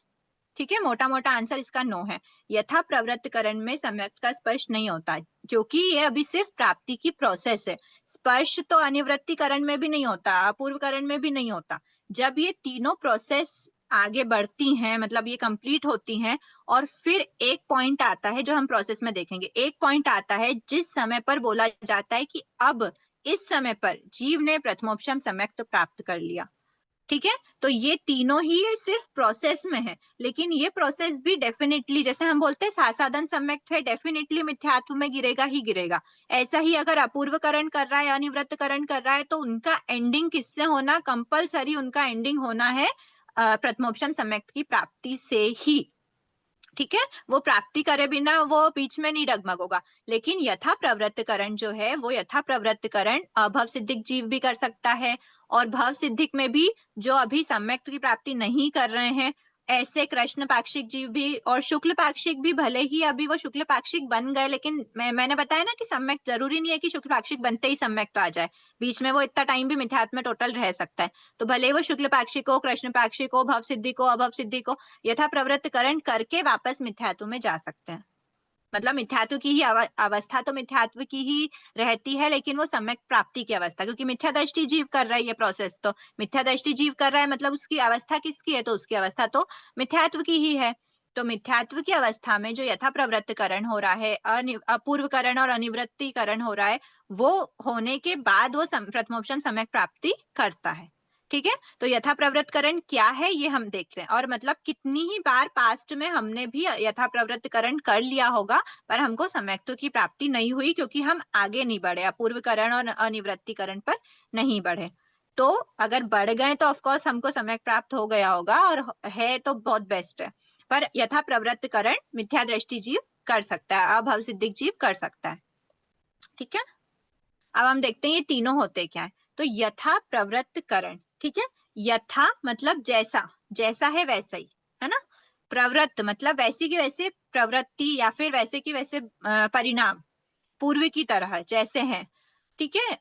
ठीक है, मोटा मोटा आंसर इसका नो है। यथा प्रवृत्तकरण में सम्यक्त का स्पर्श नहीं होता, क्योंकि ये अभी सिर्फ प्राप्ति की प्रोसेस है। स्पर्श तो अनिवृत्तिकरण में भी नहीं होता, अपूर्वकरण में भी नहीं होता। जब ये तीनों प्रोसेस आगे बढ़ती हैं, मतलब ये कंप्लीट होती हैं, और फिर एक पॉइंट आता है जो हम प्रोसेस में देखेंगे। एक पॉइंट आता है जिस समय पर बोला जाता है कि अब इस समय पर जीव ने प्रथमोपशम सम्यक्त प्राप्त कर लिया। ठीक है, तो ये तीनों ही सिर्फ प्रोसेस में है, लेकिन ये प्रोसेस भी डेफिनेटली, जैसे हम बोलते हैं सासादन सम्यक्त है, डेफिनेटली मिथ्यात्व में गिरेगा ही गिरेगा। ऐसा ही अगर अपूर्वकरण कर रहा है, अनिवृत्तकरण कर रहा है, तो उनका एंडिंग किससे होना? कंपलसरी उनका एंडिंग होना है प्रथमोपशम सम्यक्त की प्राप्ति से ही। ठीक है, वो प्राप्ति करे बिना वो बीच में नहीं डगमगोगा। लेकिन यथा प्रवृत्तकरण जो है, वो यथा प्रवृत्तकरण अभव सिद्धिक जीव भी कर सकता है, और भव सिद्धिक में भी जो अभी सम्यक्त की प्राप्ति नहीं कर रहे हैं, ऐसे कृष्ण पाक्षिक जीव भी, और शुक्ल पाक्षिक भी, भले ही अभी वो शुक्ल पाक्षिक बन गए, लेकिन मैंने बताया ना कि सम्यक्त जरूरी नहीं है कि शुक्ल पाक्षिक बनते ही सम्यक्त आ जाए, बीच में वो इतना टाइम भी मिथ्यात्व में टोटल रह सकता है। तो भले वो शुक्ल पाक्षिक हो, कृष्ण पाक्षिक हो, भव सिद्धिक हो, अभव सिद्धिक हो, यथा प्रवृत्तकरण करके वापस मिथ्यात्व में जा सकते हैं। मतलब मिथ्यात्व की ही अवस्था तो मिथ्यात्व की ही रहती है, लेकिन वो सम्यक प्राप्ति की अवस्था, क्योंकि मिथ्या दृष्टि जीव कर रहा है ये प्रोसेस, तो मिथ्या दृष्टि जीव कर रहा है, मतलब उसकी अवस्था किसकी है? तो उसकी अवस्था तो मिथ्यात्व की ही है। तो मिथ्यात्व की अवस्था में जो यथा प्रवृत्तकरण हो रहा है, अपूर्वकरण और अनिवृत्तिकरण हो रहा है, वो होने के बाद वो प्रथमोपशम सम्यक प्राप्ति करता है। ठीक है, तो यथा प्रवृत्तकरण क्या है ये हम देख रहे हैं, और मतलब कितनी ही बार पास्ट में हमने भी यथा प्रवृत्तकरण कर लिया होगा, पर हमको सम्यक्त्व की प्राप्ति नहीं हुई, क्योंकि हम आगे नहीं बढ़े, अपूर्वकरण और अनिवृत्तिकरण पर नहीं बढ़े। तो अगर बढ़ गए तो ऑफकोर्स हमको सम्यक प्राप्त हो गया होगा, और है तो बहुत बेस्ट है। पर यथा प्रवृत्तकरण मिथ्या दृष्टि जीव कर सकता है, अभव सिद्धिक जीव कर सकता है। ठीक है, अब हम देखते हैं ये तीनों होते क्या है। तो यथा प्रवृत्तकरण, ठीक है, यथा मतलब जैसा, जैसा है वैसा ही, है ना। प्रवृत्त मतलब वैसी की वैसे प्रवृत्ति, या फिर वैसे की वैसे परिणाम, पूर्व की तरह जैसे हैं। ठीक है,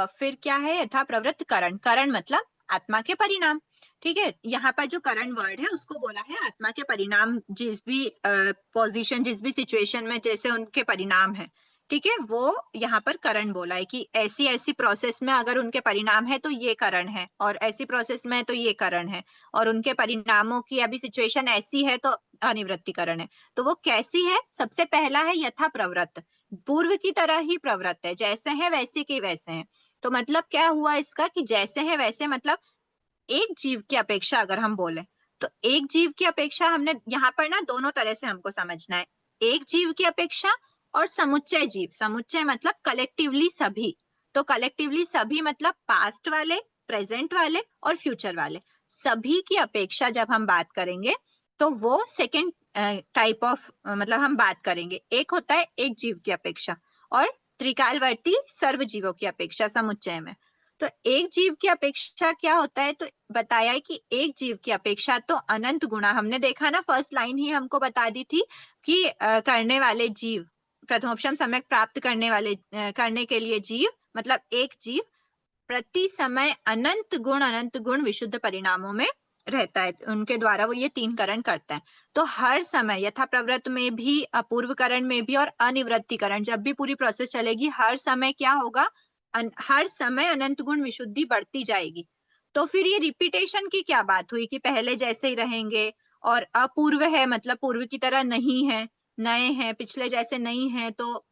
फिर क्या है? यथा प्रवृत्तकरण, करण मतलब आत्मा के परिणाम। ठीक है, यहाँ पर जो करण वर्ड है उसको बोला है आत्मा के परिणाम, जिस भी पोजीशन, जिस भी सिचुएशन में जैसे उनके परिणाम है। ठीक है, वो यहाँ पर करण बोला है कि ऐसी ऐसी प्रोसेस में अगर उनके परिणाम है तो ये करण है, और ऐसी प्रोसेस में तो ये करण है, और उनके परिणामों की अभी सिचुएशन ऐसी है तो अनिवृत्तिकरण है। तो वो कैसी है? सबसे पहला है यथा प्रवृत्त, पूर्व की तरह ही प्रवृत्त है, जैसे है वैसे के वैसे हैं। तो मतलब क्या हुआ इसका कि जैसे है वैसे, मतलब एक जीव की अपेक्षा अगर हम बोले तो एक जीव की अपेक्षा, हमने यहाँ पर ना दोनों तरह से हमको समझना है, एक जीव की अपेक्षा और समुच्चय जीव। समुच्चय मतलब कलेक्टिवली सभी, तो कलेक्टिवली सभी मतलब पास्ट वाले, प्रेजेंट वाले और फ्यूचर वाले सभी की अपेक्षा जब हम बात करेंगे तो वो सेकेंड टाइप ऑफ मतलब हम बात करेंगे। एक होता है एक जीव की अपेक्षा और त्रिकालवर्ती सर्व जीवों की अपेक्षा समुच्चय में। तो एक जीव की अपेक्षा क्या होता है, तो बताया है कि एक जीव की अपेक्षा तो अनंत गुणा, हमने देखा ना फर्स्ट लाइन ही हमको बता दी थी कि करने वाले जीव, प्रथमोपशम सम्यक प्राप्त करने के लिए जीव मतलब एक जीव प्रति समय अनंत गुण विशुद्ध परिणामों में रहता है, उनके द्वारा वो ये 3 करण करता है। तो हर समय यथा प्रवृत्त में भी, अपूर्व करण में भी और अनिवृत्तिकरण, जब भी पूरी प्रोसेस चलेगी हर समय क्या होगा, हर समय अनंत गुण विशुद्धि बढ़ती जाएगी। तो फिर ये रिपीटेशन की क्या बात हुई कि पहले जैसे ही रहेंगे, और अपूर्व है मतलब पूर्व की तरह नहीं है, नए हैं पिछले जैसे नहीं है, तो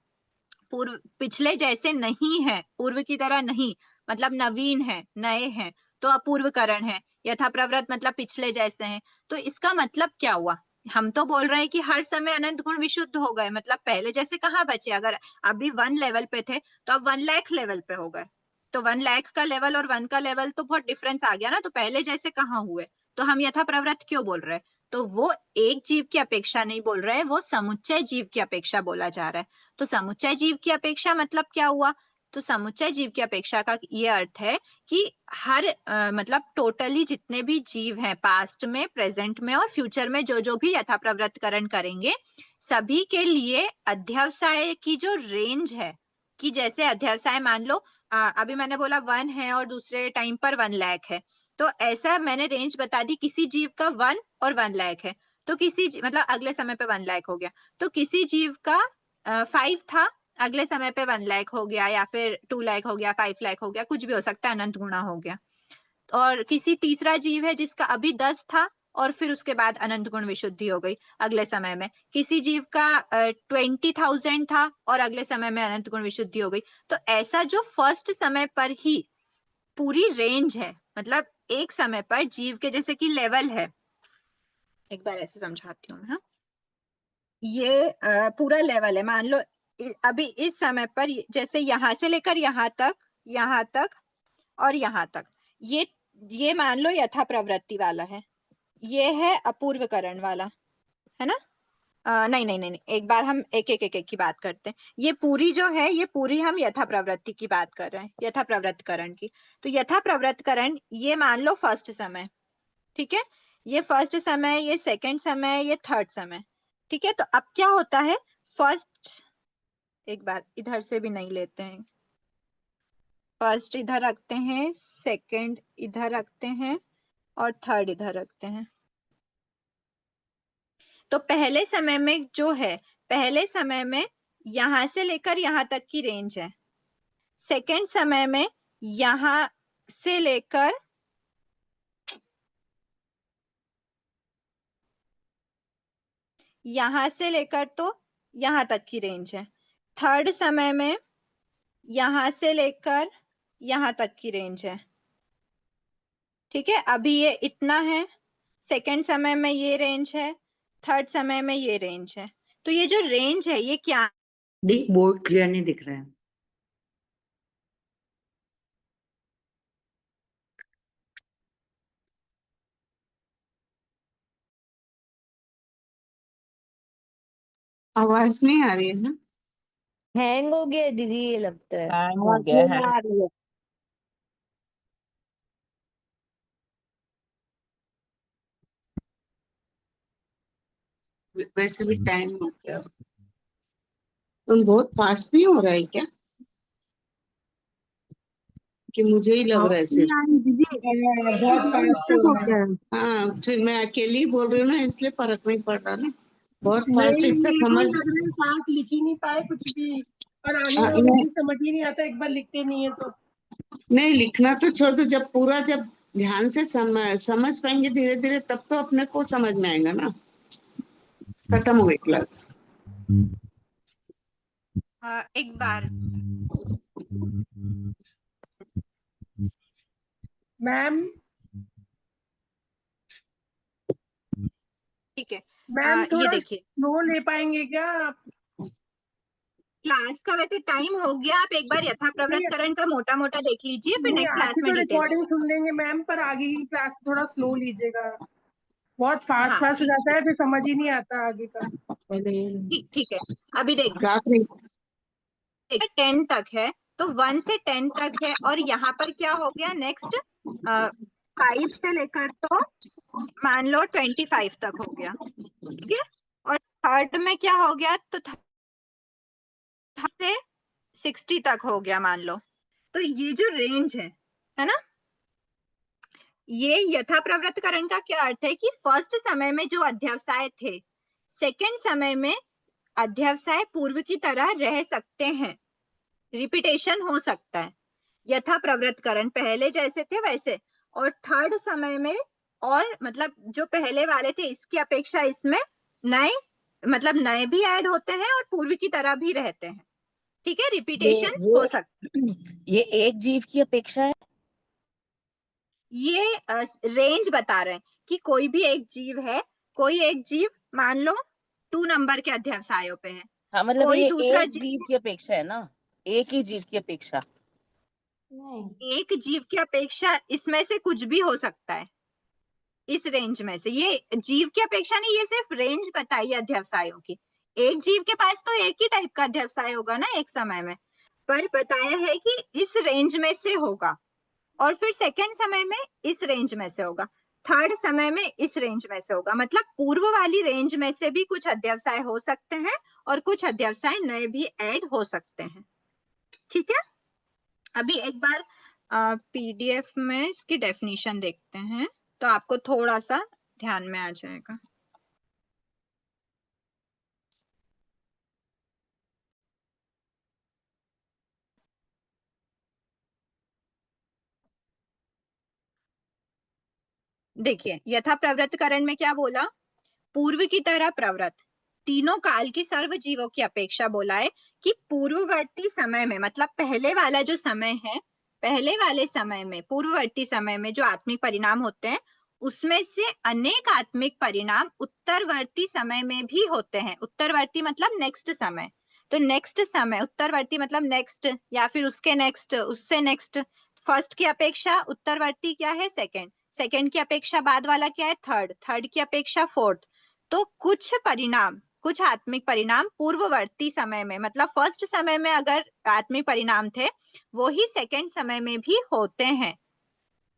पूर्व पिछले जैसे नहीं है, पूर्व की तरह नहीं मतलब नवीन है, नए हैं, तो अपूर्व करण है। यथा प्रवृत्त मतलब पिछले जैसे हैं। तो इसका मतलब क्या हुआ, हम तो बोल रहे हैं कि हर समय अनंत गुण विशुद्ध हो गए, मतलब पहले जैसे कहाँ बचे, अगर अभी 1 लेवल पे थे तो अब 1 लाख लेवल पे हो गए, तो 1 लाख का लेवल और 1 का लेवल तो बहुत डिफरेंस आ गया ना, तो पहले जैसे कहाँ हुए, तो हम यथा प्रवृत्त क्यों बोल रहे हैं, तो वो एक जीव की अपेक्षा नहीं बोल रहे हैं, वो समुच्चय जीव की अपेक्षा बोला जा रहा है। तो समुच्चय जीव की अपेक्षा मतलब क्या हुआ, तो समुच्चय जीव की अपेक्षा का ये अर्थ है कि हर मतलब टोटली जितने भी जीव हैं पास्ट में, प्रेजेंट में और फ्यूचर में जो जो भी यथा प्रवृत्तकरण करेंगे, सभी के लिए अध्यवसाय की जो रेंज है, कि जैसे अध्यवसाय मान लो अभी मैंने बोला 1 है और दूसरे टाइम पर 1 लाख है, तो ऐसा मैंने रेंज बता दी, किसी जीव का 1 और 1 लाख है, तो मतलब अगले समय पे 1 लाख हो गया, तो किसी जीव का 5 था, अगले समय पे 1 लाख हो गया, या फिर 2 लाख हो गया, 5 लाख हो गया, कुछ भी हो सकता है, अनंत गुणा हो गया। और किसी तीसरा जीव है जिसका अभी 10 था और फिर उसके बाद अनंत गुण विशुद्धि हो गई अगले समय में, किसी जीव का 20,000 था और अगले समय में अनंत गुण विशुद्धि हो गई। तो ऐसा जो फर्स्ट समय पर ही पूरी रेंज है, मतलब एक समय पर जीव के जैसे कि लेवल है, एक बार ऐसे समझाती हूँ। हाँ, ये पूरा लेवल है, मान लो अभी इस समय पर जैसे यहाँ से लेकर यहाँ तक और यहाँ तक, ये मान लो यथा प्रवृत्ति वाला है, ये है अपूर्व करण वाला, है ना। नहीं, एक बार हम एक की बात करते हैं। ये पूरी जो है, ये पूरी हम यथा प्रवृत्ति की बात कर रहे हैं, यथा प्रवृत्तकरण की। तो यथा प्रवृत्तकरण ये मान लो फर्स्ट समय, ठीक है, ये फर्स्ट समय, ये सेकंड समय, ये थर्ड समय, ठीक है। तो अब क्या होता है, फर्स्ट, एक बार इधर से भी नहीं लेते हैं, फर्स्ट इधर रखते हैं, सेकंड इधर रखते हैं और थर्ड इधर रखते हैं। तो पहले समय में जो है, पहले समय में यहां से लेकर यहां तक की रेंज है, सेकंड समय में यहां से लेकर तो यहां तक की रेंज है, थर्ड समय में यहां से लेकर यहां तक की रेंज है, ठीक है। अभी ये इतना है, सेकंड समय में ये रेंज है, थर्ड समय में ये रेंज है। तो ये जो रेंज है ये क्या, देख बोर्ड क्लियर नहीं दिख रहा है। आवाज नहीं आ रही है ना, हैंग हो गया दीदी, ये लगता है। हैंग हो गया है। वैसे भी टाइम हो गया, तुम बहुत फास्ट नहीं हो रहा है क्या, कि मुझे ही लग रहा है सिर्फ। बहुत फास्ट हो रहा है। हाँ, फिर मैं अकेली बोल रही हूँ ना, इसलिए फर्क नहीं पड़ रहा ना, बहुत फास्ट नहीं, इतना ये समझ। भी लग रहा है साथ लिख ही नहीं पाए कुछ भी, और आने वाले नहीं, भी समझ ही नहीं आता एक बार लिखते नहीं है तो। नहीं लिखना तो छोड़ दो, जब पूरा जब ध्यान से समझ पाएंगे धीरे धीरे, तब तो अपने को समझ में आएगा ना। खत्म हो गई क्लास। एक बार मैम, ठीक है, मैम ये थोड़ा देखिए, स्लो ले पाएंगे क्या आप? क्लास का वैसे टाइम हो गया, आप एक बार यथा प्रवृत्तकरण का मोटा मोटा देख लीजिए, फिर नहीं, नेक्स्ट क्लास आगे में तो डिटेल। रिकॉर्डिंग सुन लेंगे मैम, पर आगे की क्लास थोड़ा स्लो लीजिएगा, बहुत फास्ट हाँ फास्ट हो ठीक जाता है, फिर समझ ही नहीं आता आगे का। ठीक है। अभी देख रात में 10 तक है, तो 1 से 10 तक है, और यहाँ पर क्या हो गया नेक्स्ट 5 से लेकर तो मान लो 25 तक हो गया, ठीक है। और थर्ड में क्या हो गया, तो से 60 तक हो गया मान लो। तो ये जो रेंज है ना, ये यथा प्रवृत्तकरण का क्या अर्थ है कि फर्स्ट समय में जो अध्यवसाय थे, सेकंड समय में अध्यवसाय पूर्व की तरह रह सकते हैं, रिपीटेशन हो सकता है, यथा प्रवृत्तकरण पहले जैसे थे वैसे, और थर्ड समय में और मतलब जो पहले वाले थे इसकी अपेक्षा इसमें नए मतलब नए भी ऐड होते हैं और पूर्व की तरह भी रहते हैं, ठीक है, रिपीटेशन हो सकता है। ये एक जीव की अपेक्षा है। ये रेंज बता रहे हैं कि कोई भी एक जीव है, कोई एक जीव मान लो 2 नंबर के अध्यवसायों पे है, हाँ मतलब कोई ये दूसरा एक जीव की अपेक्षा है ना, एक ही जीव की अपेक्षा। एक जीव की अपेक्षा इसमें से कुछ भी हो सकता है, इस रेंज में से। ये जीव की अपेक्षा नहीं, ये सिर्फ रेंज बताई है अध्यवसायों की। एक जीव के पास तो एक ही टाइप का अध्यवसाय होगा ना एक समय में, पर बताया है कि इस रेंज में से होगा, और फिर सेकंड समय में इस रेंज में से होगा, थर्ड समय में इस रेंज में से होगा। मतलब पूर्व वाली रेंज में से भी कुछ अध्यवसाय हो सकते हैं और कुछ अध्यवसाय नए भी ऐड हो सकते हैं, ठीक है। अभी एक बार पीडीएफ में इसकी डेफिनेशन देखते हैं, तो आपको थोड़ा सा ध्यान में आ जाएगा। देखिए यथा प्रवृत्तकरण में क्या बोला, पूर्व की तरह प्रवृत्त, तीनों काल की सर्व जीवों की अपेक्षा बोला है कि पूर्ववर्ती समय में, मतलब पहले वाला जो समय है, पहले वाले समय में, पूर्ववर्ती समय में जो आत्मिक परिणाम होते हैं, उसमें से अनेक आत्मिक परिणाम उत्तरवर्ती समय में भी होते हैं। उत्तरवर्ती मतलब नेक्स्ट समय, तो नेक्स्ट समय, उत्तरवर्ती मतलब नेक्स्ट या फिर उसके नेक्स्ट, उससे नेक्स्ट। फर्स्ट की अपेक्षा उत्तरवर्ती क्या है, सेकंड, सेकंड की अपेक्षा बाद वाला क्या है, थर्ड, थर्ड की अपेक्षा फोर्थ। तो कुछ परिणाम, कुछ आत्मिक परिणाम पूर्ववर्ती समय में, मतलब फर्स्ट समय में अगर आत्मिक परिणाम थे, वो ही सेकंड समय में भी होते हैं,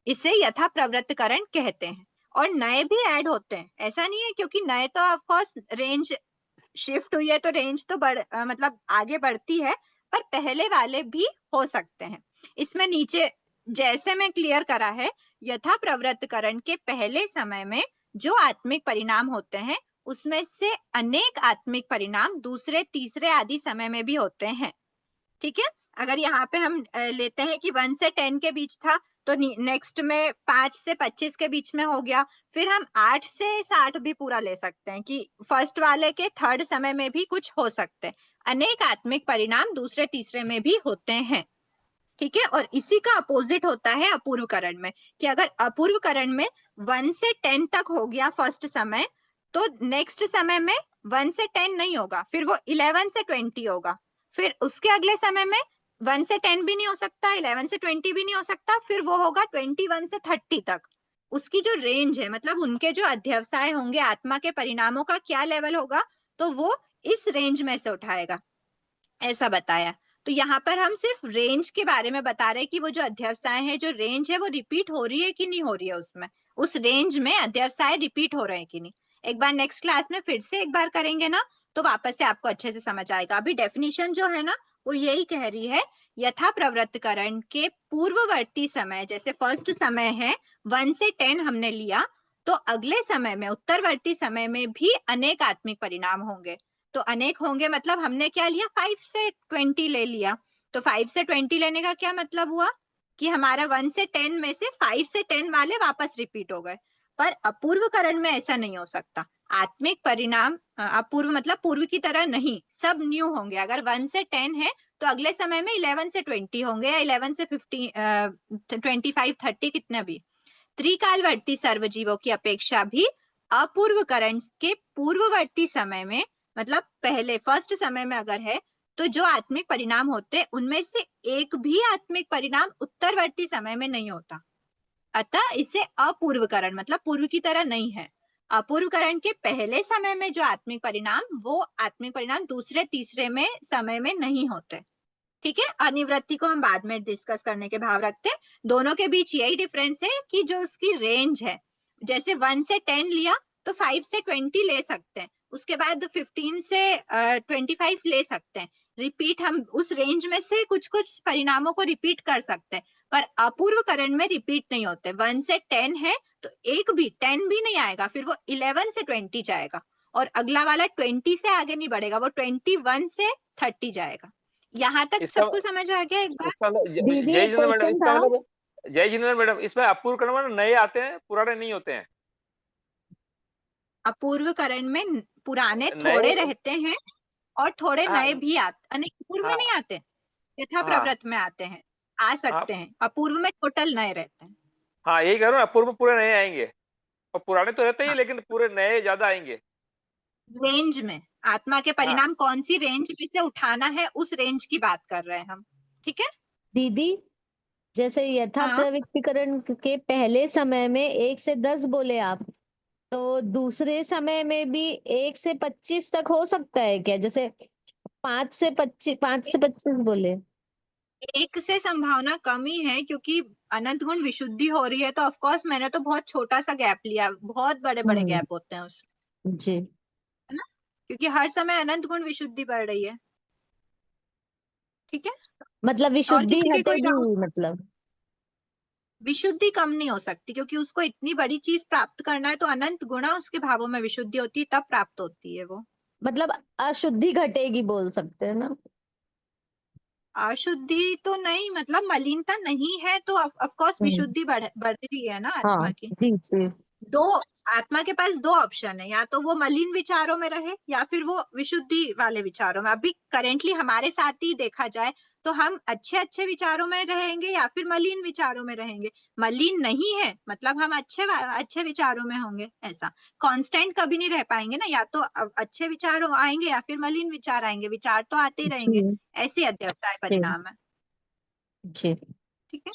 इसे यथा प्रवृत्तकरण कहते हैं। और नए भी ऐड होते हैं, ऐसा नहीं है, क्योंकि नए तो ऑफ कोर्स रेंज शिफ्ट हुई है तो रेंज तो मतलब आगे बढ़ती है, पर पहले वाले भी हो सकते हैं। इसमें नीचे जैसे में क्लियर करा है, यथा प्रवृत्तकरण के पहले समय में जो आत्मिक परिणाम होते हैं, उसमें से अनेक आत्मिक परिणाम दूसरे तीसरे आदि समय में भी होते हैं, ठीक है। अगर यहाँ पे हम लेते हैं कि 1 से 10 के बीच था, तो नेक्स्ट में 5 से 25 के बीच में हो गया, फिर हम 8 से 60 भी पूरा ले सकते हैं कि फर्स्ट वाले के थर्ड समय में भी कुछ हो सकते हैं। अनेक आत्मिक परिणाम दूसरे तीसरे में भी होते हैं, ठीक है। और इसी का अपोजिट होता है अपूर्वकरण में, कि अगर अपूर्वकरण में 1 से 10 तक हो गया फर्स्ट समय, तो नेक्स्ट समय में 1 से 10 नहीं होगा, फिर वो 11 से 20 होगा, फिर उसके अगले समय में 1 से 10 भी नहीं हो सकता, 11 से 20 भी नहीं हो सकता, फिर वो होगा 21 से 30 तक। उसकी जो रेंज है, मतलब उनके जो अध्यवसाय होंगे, आत्मा के परिणामों का क्या लेवल होगा, तो वो इस रेंज में से उठाएगा, ऐसा बताया। तो यहाँ पर हम सिर्फ रेंज के बारे में बता रहे हैं कि वो जो अध्यवसाय है, जो रेंज है, वो रिपीट हो रही है कि नहीं हो रही है, उसमें उस रेंज में अध्यवसाय रिपीट हो रहे हैं कि नहीं। एक बार नेक्स्ट क्लास में फिर से एक बार करेंगे ना, तो वापस से आपको अच्छे से समझ आएगा। अभी डेफिनेशन जो है ना, वो यही कह रही है, यथा प्रवृत्तकरण के पूर्ववर्ती समय, जैसे फर्स्ट समय है 1 से 10 हमने लिया, तो अगले समय में, उत्तरवर्ती समय में भी अनेक आत्मिक परिणाम होंगे। तो अनेक होंगे मतलब हमने क्या लिया, 5 से 20 ले लिया, तो 5 से 20 लेने का क्या मतलब हुआ कि हमारा 1 से 10 में से 5 से 10 वाले वापस रिपीट हो गए। पर अपूर्वकरण में ऐसा नहीं हो सकता। आत्मिक परिणाम अपूर्व मतलब पूर्व की तरह नहीं, सब न्यू होंगे। अगर 1 से 10 है, तो अगले समय में 11 से 20 होंगे, या 11 से 25 30 कितने भी। त्रिकालवर्ती सर्वजीवों की अपेक्षा भी अपूर्वकरण के पूर्ववर्ती समय में, मतलब पहले फर्स्ट समय में अगर है, तो जो आत्मिक परिणाम होते उनमें से एक भी आत्मिक परिणाम उत्तरवर्ती समय में नहीं होता। अतः इसे अपूर्वकरण मतलब पूर्व की तरह नहीं है। अपूर्वकरण के पहले समय में जो आत्मिक परिणाम, वो आत्मिक परिणाम दूसरे तीसरे में समय में नहीं होते। ठीक है, अनिवृत्ति को हम बाद में डिस्कस करने के भाव रखते हैं। दोनों के बीच यही डिफरेंस है कि जो उसकी रेंज है, जैसे 1 से 10 लिया तो 5 से 20 ले सकते हैं, उसके बाद 15 से 25 ले सकते हैं। रिपीट हम उस रेंज में से कुछ कुछ परिणामों को रिपीट कर सकते हैं, पर अपूर्वकरण में रिपीट नहीं होते। 1 से 10 है तो एक भी 10 भी नहीं आएगा, फिर वो 11 से 20 जाएगा, और अगला वाला 20 से आगे नहीं बढ़ेगा, वो 21 से 30 जाएगा। यहाँ तक इसका सबको समझ आ गया? एक बार इसका मतलब दीदी जय एक जिनेन्द्र मैडम, क्वेश्चन इसका था। मतलब जय जिनेन्द्र मैडम, इसमें अपूर्वकरण में नए आते हैं, पुराने नहीं होते हैं। अपूर्वकरण में पुराने नए थोड़े रहते हैं और थोड़े हाँ नए भी आते, पूर्व में हाँ नहीं आते, यथा हाँ प्रवृत्त में आते हैं, आ सकते हाँ हैं। अपूर्व में टोटल नए रहते हैं। हाँ, यही कह रहा हूँ, अपूर्व पूरे नए आएंगे और पुराने तो रहते ही, हाँ, लेकिन पूरे नए ज्यादा आएंगे। रेंज में आत्मा के हाँ परिणाम कौन सी रेंज में से उठाना है, उस रेंज की बात कर रहे हैं हम। ठीक है। दीदी जैसे यथा हाँ, प्रविष्टिकरण के पहले समय में 1 से 10 बोले आप, तो दूसरे समय में भी 1 से 25 तक हो सकता है क्या? जैसे 5 से 25 बोले। एक से संभावना कम ही है, क्योंकि अनंत गुण विशुद्धि हो रही है, तो ऑफ कोर्स मैंने तो बहुत छोटा सा गैप लिया, बहुत बड़े बड़े हम्म गैप होते हैं उसमें, जी, है ना, क्योंकि हर समय अनंत गुण विशुद्धि बढ़ रही है। ठीक है। मतलब और विशुद्धि किसी के कोई हटेगी, डाउट? मतलब विशुद्धि कम नहीं हो सकती, क्योंकि उसको इतनी बड़ी चीज प्राप्त करना है, तो अनंत गुणा उसके भावों में विशुद्धि होती है, तब प्राप्त होती है वो। मतलब अशुद्धि घटेगी बोल सकते हैं ना। अशुद्धि तो नहीं, मतलब मलिनता नहीं है तो ऑफ कोर्स हम्म विशुद्धि बढ़ रही है ना हाँ आत्मा की। जी जी। दो, आत्मा के पास दो ऑप्शन है, या तो वो मलिन विचारों में रहे या फिर वो विशुद्धि वाले विचारों में। अभी करेंटली हमारे साथ ही देखा जाए तो हम अच्छे अच्छे विचारों में रहेंगे या फिर मलिन विचारों में रहेंगे। मलिन नहीं है मतलब हम अच्छे विचारों में होंगे, ऐसा कांस्टेंट कभी नहीं रह पाएंगे ना, या तो अच्छे विचार आएंगे या फिर मलिन विचार आएंगे, विचार तो आते ही रहेंगे। जी ऐसी अध्यवसाय जी परिणाम है। जी। ठीक है,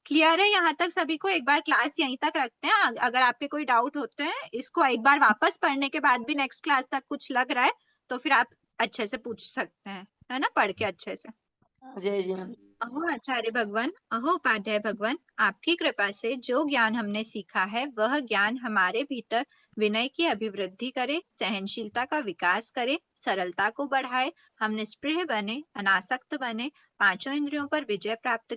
क्लियर है यहाँ तक सभी को? एक बार क्लास यहीं तक रखते हैं, अगर आपके कोई डाउट होते हैं इसको एक बार वापस पढ़ने के बाद भी नेक्स्ट क्लास तक कुछ लग रहा है तो फिर आप अच्छे से पूछ सकते हैं, है ना, पढ़ के अच्छे से। जय जिनेन्द्र। अहो आचार्य भगवान, अहो उपाध्याय भगवान, आपकी कृपा से जो ज्ञान हमने सीखा है वह ज्ञान हमारे भीतर विनय की अभिवृद्धि करे, सहनशीलता का विकास करे, सरलता को बढ़ाए, हम निष्प्रिय बने, अनासक्त बने, पांचों इंद्रियों पर विजय प्राप्त